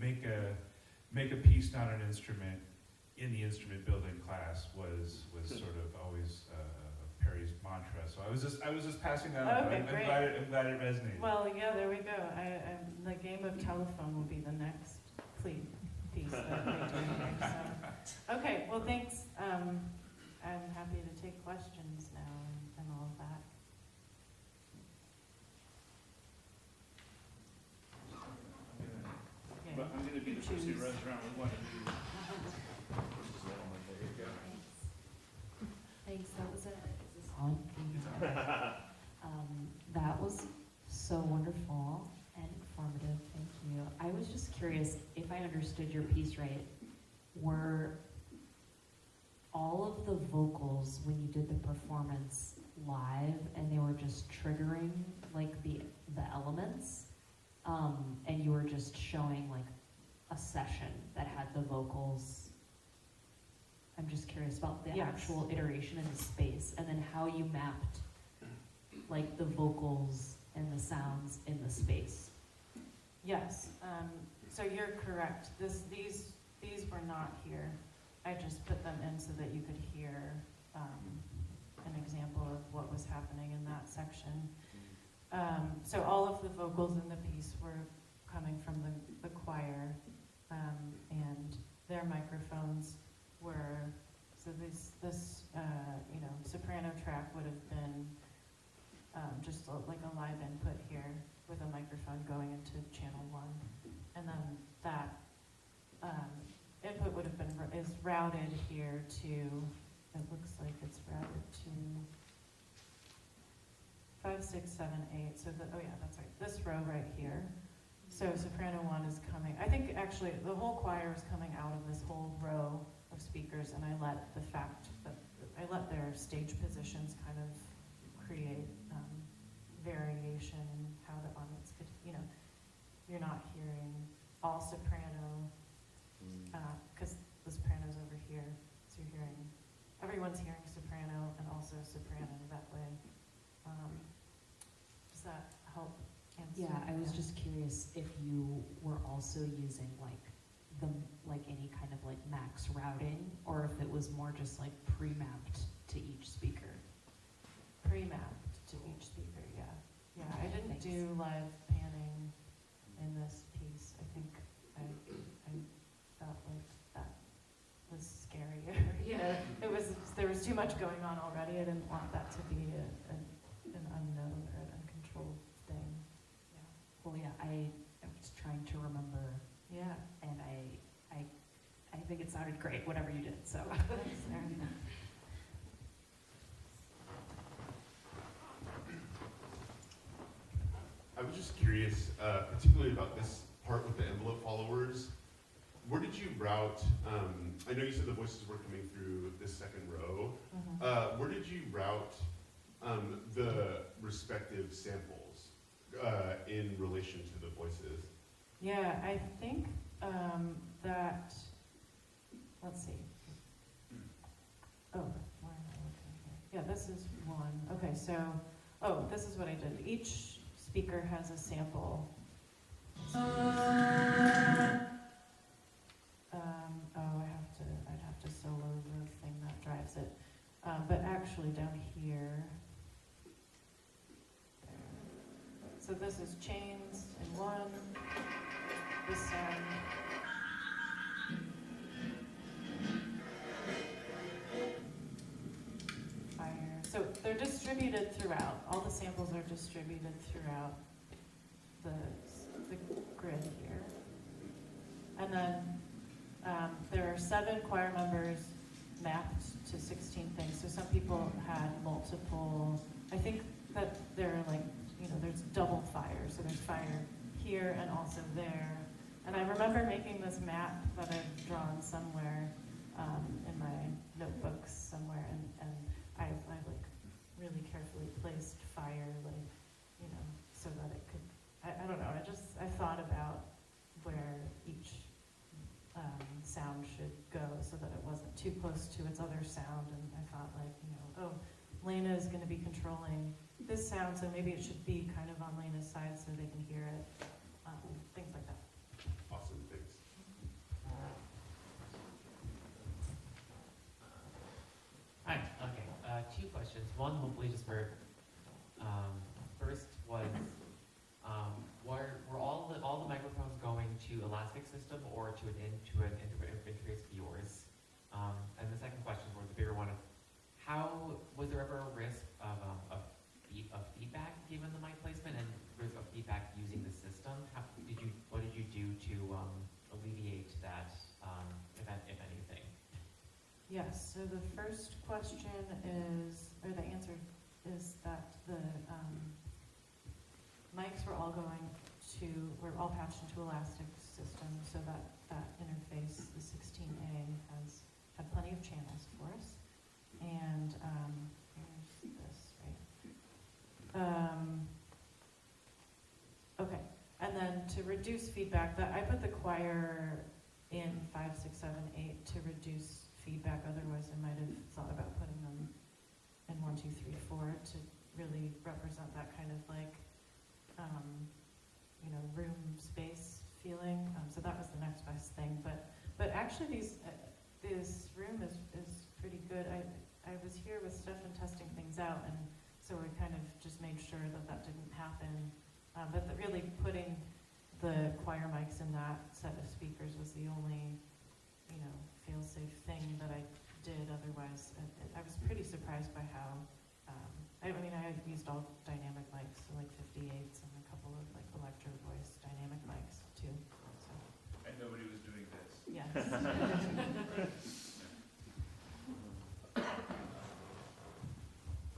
make a piece, not an instrument, in the instrument building class was sort of always Perry's mantra. So I was just passing that on. Okay, I'm glad it resonated. Well, yeah, there we go. The game of telephone will be the next CLEAT piece that they do here. So. Okay, well, thanks. I'm happy to take questions now and all of that. But I'm going to be the person who runs around with one of these. Thanks, that was it. Is this on? That was so wonderful and informative, thank you. I was just curious, if I understood your piece right, were all of the vocals, when you did the performance live, and they were just triggering, like, the elements, and you were just showing, like, a session that had the vocals? I'm just curious about the Yes. actual iteration in the space, and then how you mapped, like, the vocals and the sounds in the space. Yes, so you're correct. These were not here. I just put them in so that you could hear an example of what was happening in that section. So all of the vocals in the piece were coming from the choir, and their microphones were, so this soprano track would have been just like a live input here with a microphone going into channel 1. And then that input would have been, is routed here to, it looks like it's routed to 5, 6, 7, 8. So oh yeah, that's right, this row right here. So soprano 1 is coming, I think actually the whole choir is coming out of this whole row of speakers, and I let their stage positions kind of create variation in how the audience could, you're not hearing all soprano, because the soprano's over here, so you're hearing, everyone's hearing soprano and also soprano that way. Does that help answer? Yeah, I was just curious if you were also using any kind of like max routing, or if it was more just like pre-mapped to each speaker. Pre-mapped to each speaker, yeah. Yeah, I didn't Thanks. do live panning in this piece. I think I felt like that was scarier. There was too much going on already. I didn't want that to be an unknown or an uncontrolled thing. Yeah. Well, yeah, I was trying to remember, Yeah. and I think it sounded great, whatever you did, so. Thanks, Erin. I was just curious, particularly about this part with the envelope followers. Where did you route, I know you said the voices were coming through this second row. Mhm. Where did you route the respective samples in relation to the voices? Yeah, I think that, let's see. Oh, where am I looking here? Yeah, this is one. Okay, so, this is what I did. Each speaker has a sample. I'd have to solo the thing that drives it. But actually down here, so this is chains in 1, this sound. Fire. So they're distributed throughout. All the samples are distributed throughout the grid here. And then there are 7 choir members mapped to 16 things. So some people had multiple, I think that they're like, there's double fire. So there's fire here and also there. And I remember making this map that I've drawn somewhere in my notebooks somewhere, and I like really carefully placed fire, so that it could, I don't know, I thought about where each sound should go so that it wasn't too close to its other sound, and I thought Lena is going to be controlling this sound, so maybe it should be kind of on Lena's side so they can hear it, things like that. Awesome, questions. One, hopefully just for, first was, were all the microphones going to Elastic system or to an interface of yours? And the second question was the bigger one of, was there ever a risk of feedback given the mic placement and risk of feedback using the system? What did you do to alleviate that, if anything? Yes, so the first question is, or the answer is that the mics were all all patched into Elastic system, so that interface, the 16A, had plenty of channels for us. And here's this, right? Okay, and then to reduce feedback, I put the choir in 5, 6, 7, 8 to reduce feedback. Otherwise, I might have thought about putting them in 1, 2, 3, 4 to really represent that kind of like, room space feeling. So that was the next best thing. But actually, this room is pretty good. I was here with Stefan testing things out, and so we kind of just made sure that didn't happen. But really putting the choir mics in that set of speakers was the only, fail-safe thing that I did. Otherwise, I was pretty surprised by how, I had used all dynamic mics, so like 58s and a couple of like electro voice dynamic mics too. So. And nobody was doing this. Yes.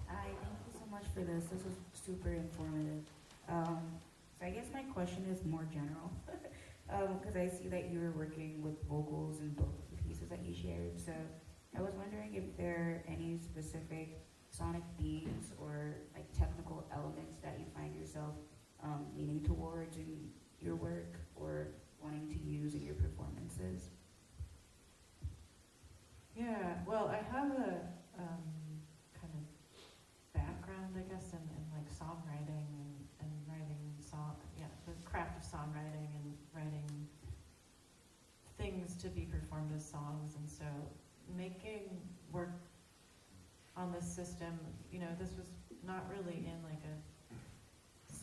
Hi, thank you so much for this. This was super informative. So I guess my question is more general, because I see that you were working with vocals in both the pieces that you shared. So I was wondering if there are any specific sonic themes or like technical elements that you find yourself leaning towards in your work or wanting to use in your performances. Yeah, well, I have a kind of background, I guess, in like songwriting and writing the craft of songwriting and writing things to be performed as songs. And so making work on this system, this was not really in like a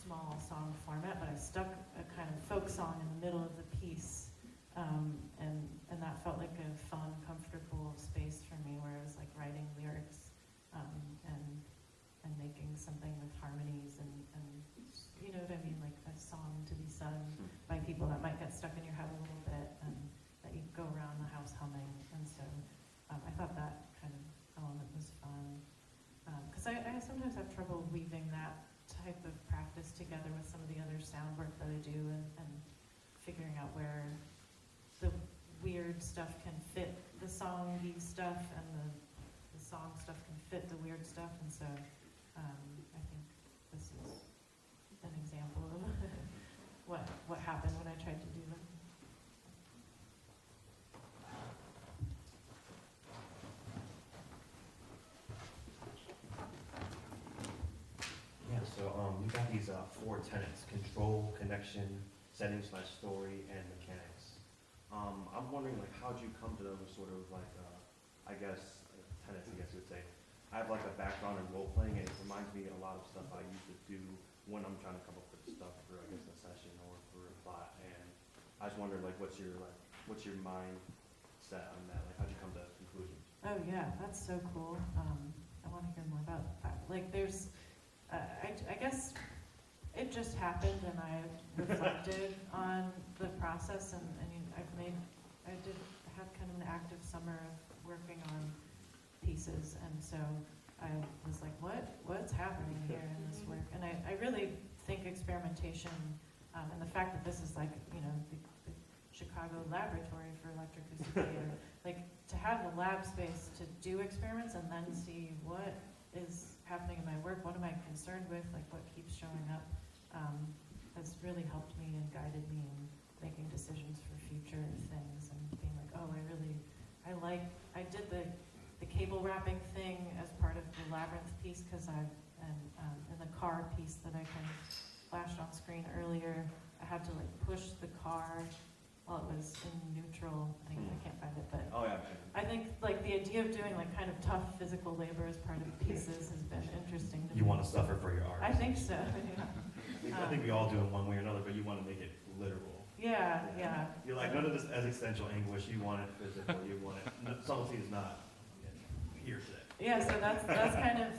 small song format, but I stuck a kind of folk song in the middle of the piece, and that felt like a fun, comfortable space for me, where I was like writing lyrics and making something with harmonies and you know what I mean, like a song to be sung by people that might get stuck in your head a little bit, and that you go around the house humming. And so I thought that kind of element was fun, because I sometimes have trouble weaving that type of practice together with some of the other sound work that I do, and figuring out where the weird stuff can fit the songy stuff, and the song stuff can fit the weird stuff. And so I think this is an example of what happened when I tried to do them. Yeah, so we got these 4 tenets: control, connection, setting/story, and mechanics. I'm wondering, like, how'd you come to those sort of like, tenets, I guess you would say. I have like a background in role playing, and it reminds me a lot of stuff I used to do when I'm trying to come up with stuff for, I guess, a session or for a plot. And I just wondered, like, what's your mindset on that? Like, how'd you come to that conclusion? Oh yeah, that's so cool. I want to hear more about that. Like, there's, I guess it just happened, and I reflected on the process, and I did have kind of an active summer of working on pieces, and so I was like, what's happening here in this work? And I really think experimentation, and the fact that this is like, the Chicago Laboratory for Electroacoustic Theater, like, to have the lab space to do experiments and then see what is happening in my work, what am I concerned with, like what keeps showing up, has really helped me and guided me in making decisions for future things, and being like, oh, I did the cable wrapping thing as part of the Labyrinth piece, because in the car piece that I kind of flashed on screen earlier, I had to like push the car well, it was in neutral, I can't find it, but Oh, yeah. I think like the idea of doing like kind of tough physical labor as part of pieces has been interesting to me. You want to suffer for your art. I think so, yeah. I think we all do in one way or another, but you want to make it literal. Yeah. You're like, none of this existential anguish, you want it physical, you want it, subtlety is not here today. Yeah, so that's kind of,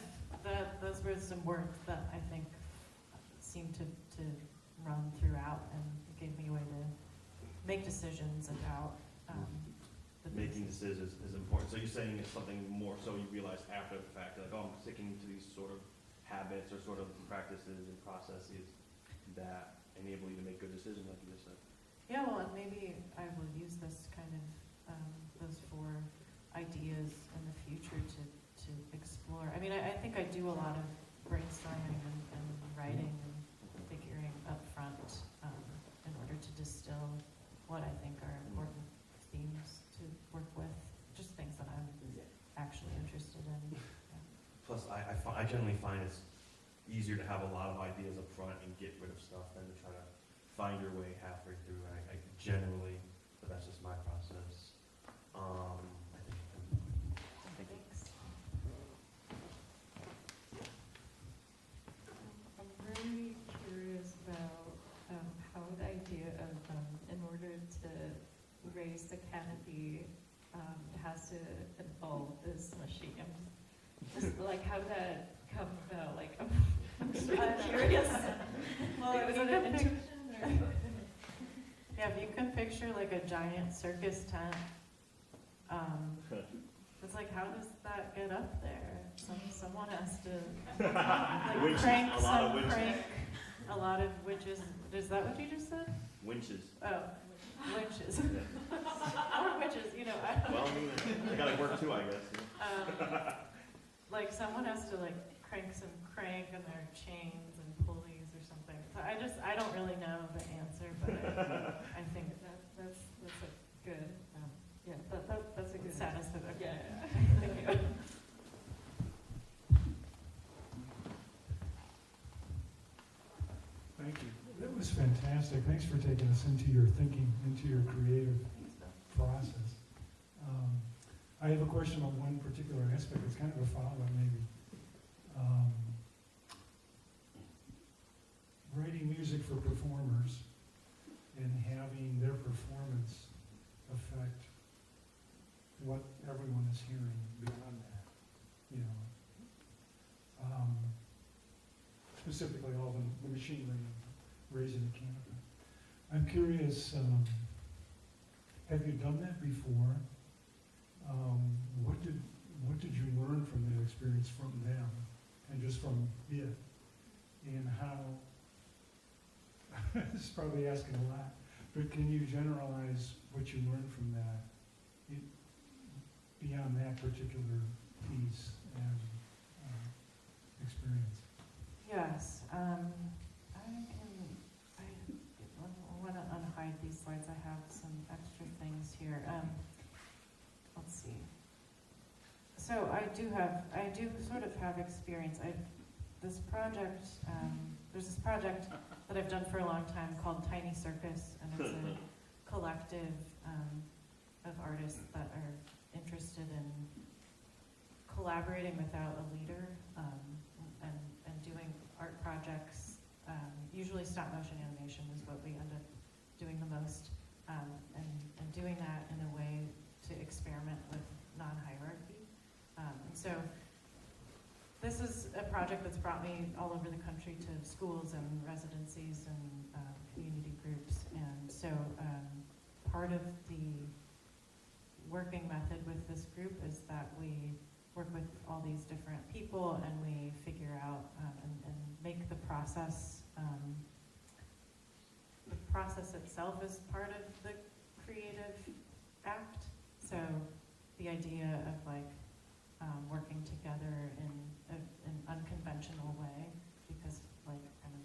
those were some words that I think seemed to run throughout and gave me a way to make decisions about the Making decisions is important. So you're saying it's something more so you realize after the fact, like, oh, I'm sticking to these sort of habits or sort of practices and processes that enable you to make good decisions, like you just said. Yeah, well, and maybe I will use this kind of, those 4 ideas in the future to explore. I mean, I think I do a lot of brainstorming and writing and figuring up front in order to distill what I think are important themes to work with, just things that I'm actually interested in. Yeah. Plus, I generally find it's easier to have a lot of ideas up front and get rid of stuff than to try to find your way halfway through. I generally, but that's just my process. Thanks. I'm really curious about how the idea of, in order to raise the canopy, has to involve this machine. Just like how did that come about? Like, I'm curious. Well, Like, was it an intuition or? Yeah, if you can picture like a giant circus tent, it's like, how does that get up there? Someone has to like Winches, crank a lot of some winches. crank, a lot of witches. Is that what you just said? Winches. Oh, witches. Yeah. Or witches, Well, I mean, I gotta work too, I guess. Like someone has to like crank some crank and there are chains and pulleys or something. So I don't really know the answer, but I think that's a good, yeah, that's a good status of it. Yeah. Thank you. Thank you. That was fantastic. Thanks for taking us into your thinking, into your creative process. I have a question on one particular aspect. It's kind of a follow-up, maybe. Writing music for performers and having their performance affect what everyone is hearing beyond that, specifically all the machinery raising the canopy. I'm curious, have you done that before? What did you learn from that experience from them and just from it? And how, this is probably asking a lot, but can you generalize what you learned from that beyond that particular piece and experience? Yes, I want to unhide these slides. I have some extra things here. Let's see. So I do sort of have experience. This project, there's this project that I've done for a long time called Tiny Circus, and it's a collective of artists that are interested in collaborating without a leader, and doing art projects. Usually stop motion animation is what we end up doing the most, and doing that in a way to experiment with non-hierarchy. And so this is a project that's brought me all over the country to schools and residencies and community groups. And so part of the working method with this group is that we work with all these different people and we figure out and make the process itself is part of the creative act. So the idea of like working together in an unconventional way, because like kind of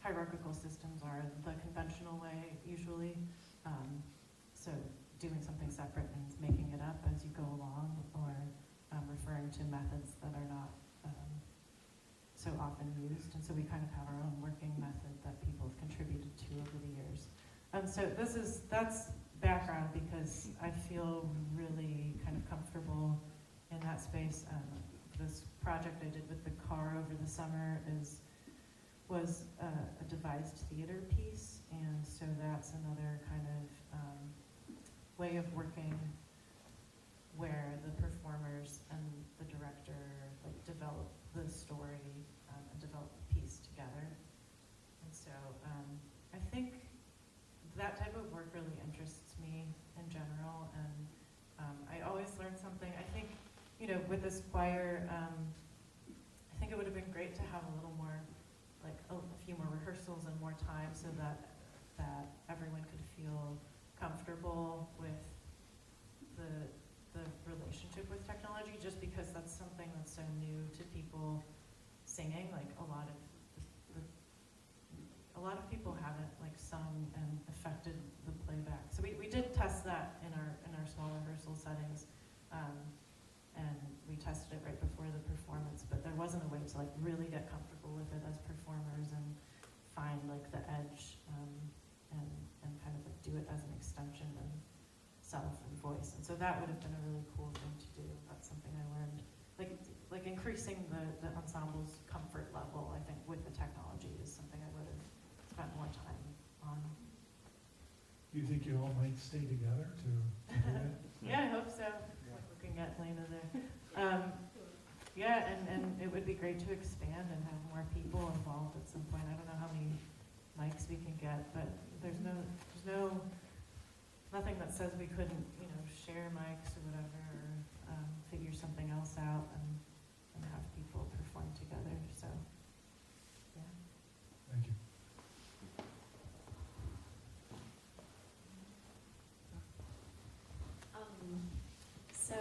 hierarchical systems are the conventional way usually. So doing something separate means making it up as you go along, or referring to methods that are not so often used. And so we kind of have our own working method that people have contributed to over the years. So that's background because I feel really kind of comfortable in that space. This project I did with the car over the summer was a devised theater piece, and so that's another kind of way of working where the performers and the director like develop the story and develop the piece together. And so I think that type of work really interests me in general, and I always learn something. I think, you know, with this choir, I think it would have been great to have a little more, like a few more rehearsals and more time so that everyone could feel comfortable with the relationship with technology, just because that's something that's so new to people singing. Like a lot of people haven't like sung and affected the playback. So we did test that in our small rehearsal settings, and we tested it right before the performance. But there wasn't a way to like really get comfortable with it as performers and find like the edge, and kind of like do it as an extension of self and voice. And so that would have been a really cool thing to do. That's something I learned. Like increasing the ensemble's comfort level, I think, with the technology is something I would have spent more time on. Do you think you all might stay together to do that? Yeah, I hope so. Like looking at Lena there. Yeah, and it would be great to expand and have more people involved at some point. I don't know how many mics we can get, but there's nothing that says we couldn't, you know, share mics or whatever, or figure something else out and have people perform together. So, yeah. Thank you. So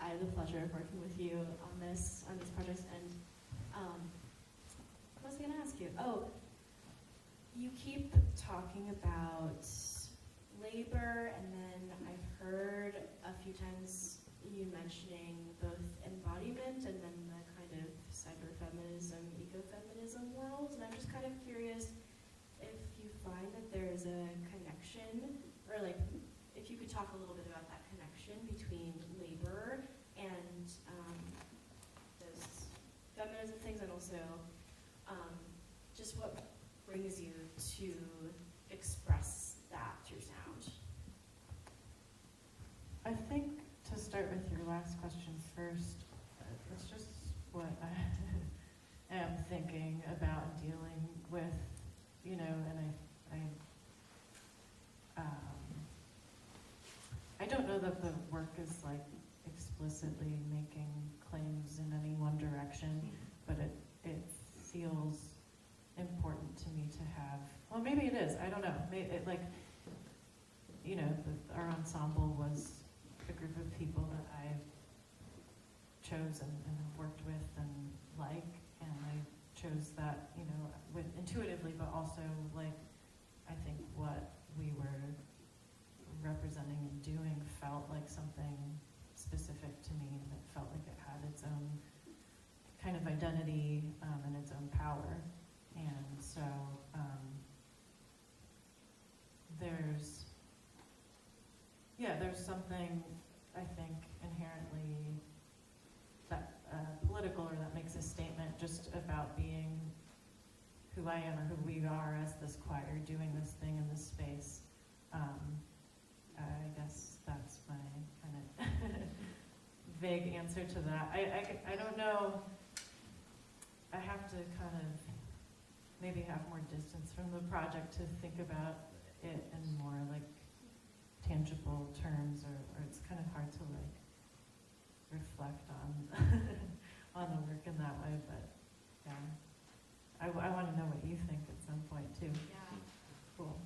I have the pleasure of working with you on this project, and what was I going to ask you? Oh, you keep talking about labor, and then I've heard a few times you mentioning both embodiment and then the kind of cyberfeminism, ecofeminism world, and I'm just kind of curious if you find that there's a connection, or like if you could talk a little bit about that connection between labor and those feminism things, and also just what brings you to express that through sound. I think to start with your last question first, it's just what I am thinking about and dealing with, you know, and I don't know that the work is like explicitly making claims in any one direction, but it feels important to me to have, well, maybe it is, I don't know, it, like, you know, our ensemble was a group of people that I chose and have worked with and like, and I chose that, you know, with intuitively, but also like, I think what we were representing and doing felt like something specific to me, and it felt like it had its own kind of identity and its own power. And so there's something, I think, inherently that political, or that makes a statement just about being who I am or who we are as this choir doing this thing in this space. I guess that's my kind of vague answer to that. I don't know. I have to kind of maybe have more distance from the project to think about it in more like tangible terms, or it's kind of hard to like reflect on on the work in that way. But yeah, I want to know what you think at some point too. Yeah. Cool.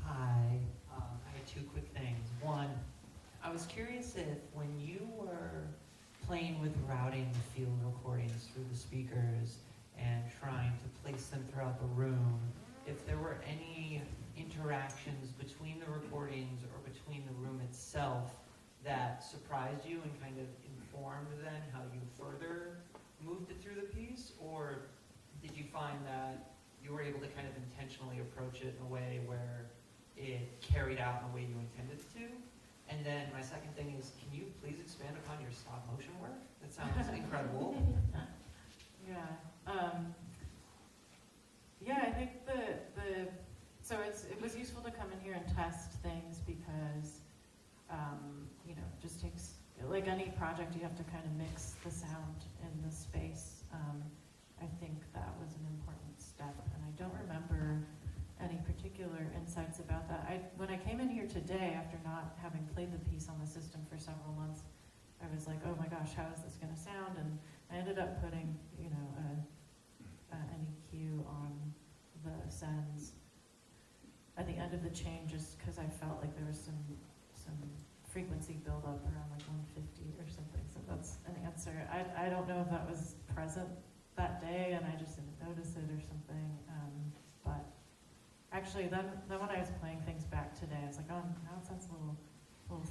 Hi, I had two quick things. One, I was curious if when you were playing with routing the field recordings through the speakers and trying to place them throughout the room, if there were any interactions between the recordings or between the room itself that surprised you and kind of informed then how you further moved it through the piece, or did you find that you were able to kind of intentionally approach it in a way where it carried out in the way you intended it to. And then my second thing is, can you please expand upon your stop motion work? That sounds incredible. Yeah. Yeah, I think so it was useful to come in here and test things because, you know, it just takes, like any project, you have to kind of mix the sound in the space. I think that was an important step, and I don't remember any particular insights about that. When I came in here today, after not having played the piece on the system for several months, I was like, oh my gosh, how is this going to sound? And I ended up putting, you know, an EQ on the sends at the end of the chain, just because I felt like there was some frequency buildup around like 150 or something. So that's an answer. I don't know if that was present that day and I just didn't notice it or something. But actually, then when I was playing things back today, I was like, oh, now it sounds a little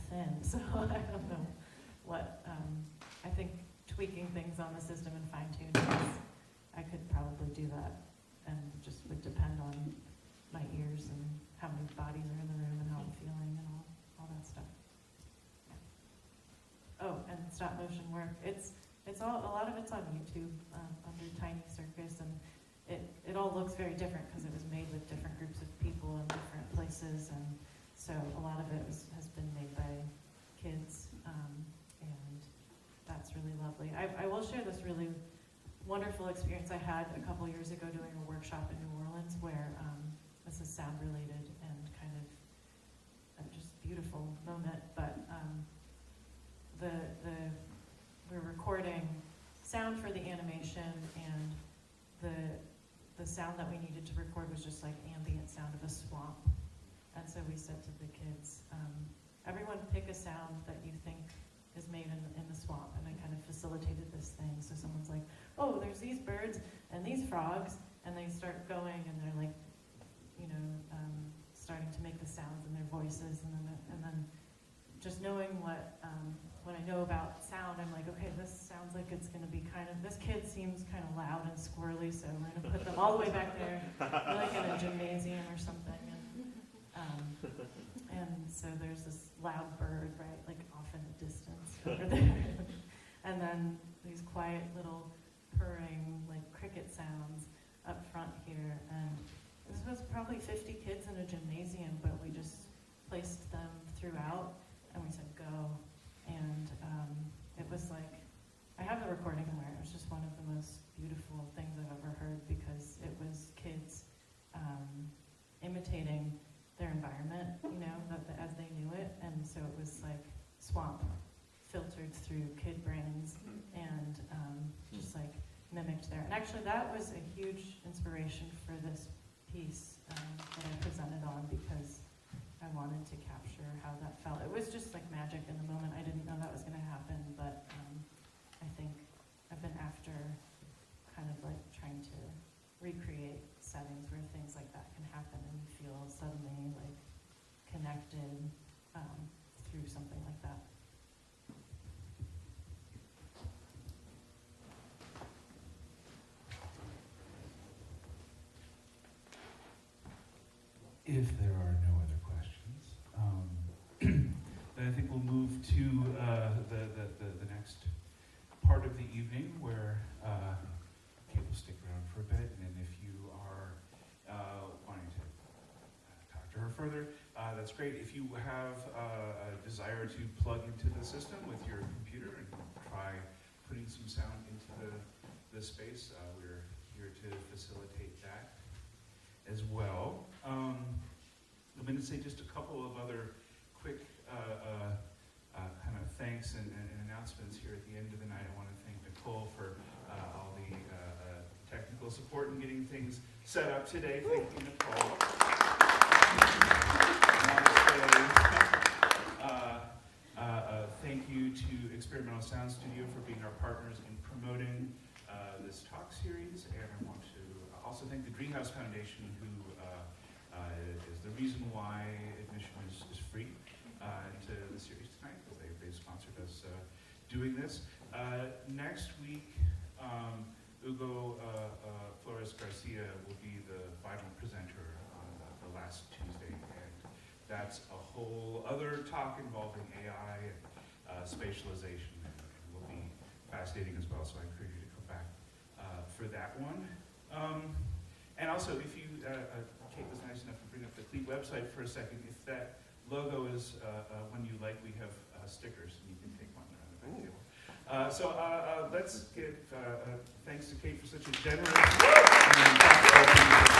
thin. So I don't know what. I think tweaking things on the system and fine tuning, I could probably do that, and just would depend on my ears and how many bodies are in the room and how I'm feeling and all that stuff. Yeah. Oh, and stop motion work. It's all, a lot of it's on YouTube under Tiny Circus, and it all looks very different because it was made with different groups of people in different places, and so a lot of it has been made by kids, and that's really lovely. I will share this really wonderful experience I had a couple years ago doing a workshop in New Orleans where this is sound related and kind of just beautiful moment, but we're recording sound for the animation, and the sound that we needed to record was just like ambient sound of a swamp. And so we said to the kids, everyone pick a sound that you think is made in the swamp, and I kind of facilitated this thing. So someone's like, oh, there's these birds and these frogs, and they start going, and they're like, you know, starting to make the sounds in their voices, and then just knowing what I know about sound, I'm like, okay, this sounds like it's going to be kind of, this kid seems kind of loud and squirrely, so we're going to put them all the way back there, like in a gymnasium or something. And so there's this loud bird, right, like off in the distance over there. And then these quiet little purring, like cricket sounds up front here. And this was probably 50 kids in a gymnasium, but we just placed them throughout, and we said, go. And it was like, I have the recording somewhere. It was just one of the most beautiful things I've ever heard, because it was kids imitating their environment, you know, as they knew it. And so it was like swamp filtered through kid brains, and just like mimicked there. And actually that was a huge inspiration for this piece that I presented on, because I wanted to capture how that felt. It was just like magic in the moment. I didn't know that was going to happen, but I think I've been after kind of like trying to recreate settings where things like that can happen, and you feel suddenly like connected through something like that. If there are no other questions, then I think we'll move to the next part of the evening, where Kate will stick around for a bit, and then if you are wanting to talk to her further, that's great. If you have a desire to plug into the system with your computer and try putting some sound into the space, we're here to facilitate that as well. I'm going to say just a couple of other quick kind of thanks and announcements here at the end of the night. I want to thank Nicole for all the technical support in getting things set up today. Thank you, Nicole. Thank you to Experimental Sound Studio for being our partners in promoting this talk series, and I want to also thank the Greenhouse Foundation, who is the reason why admission is free to the series tonight, because they sponsored us doing this. Next week, Hugo Flores Garcia will be the final presenter on the last Tuesday, and that's a whole other talk involving AI and spatialization, and will be fascinating as well, so I encourage you to come back for that one. And also, if you, Kate was nice enough to bring up the CLEAT website for a second, if that logo is one you like, we have stickers, and you can take one around the back table. So let's give thanks to Kate for such a generous and thoughtful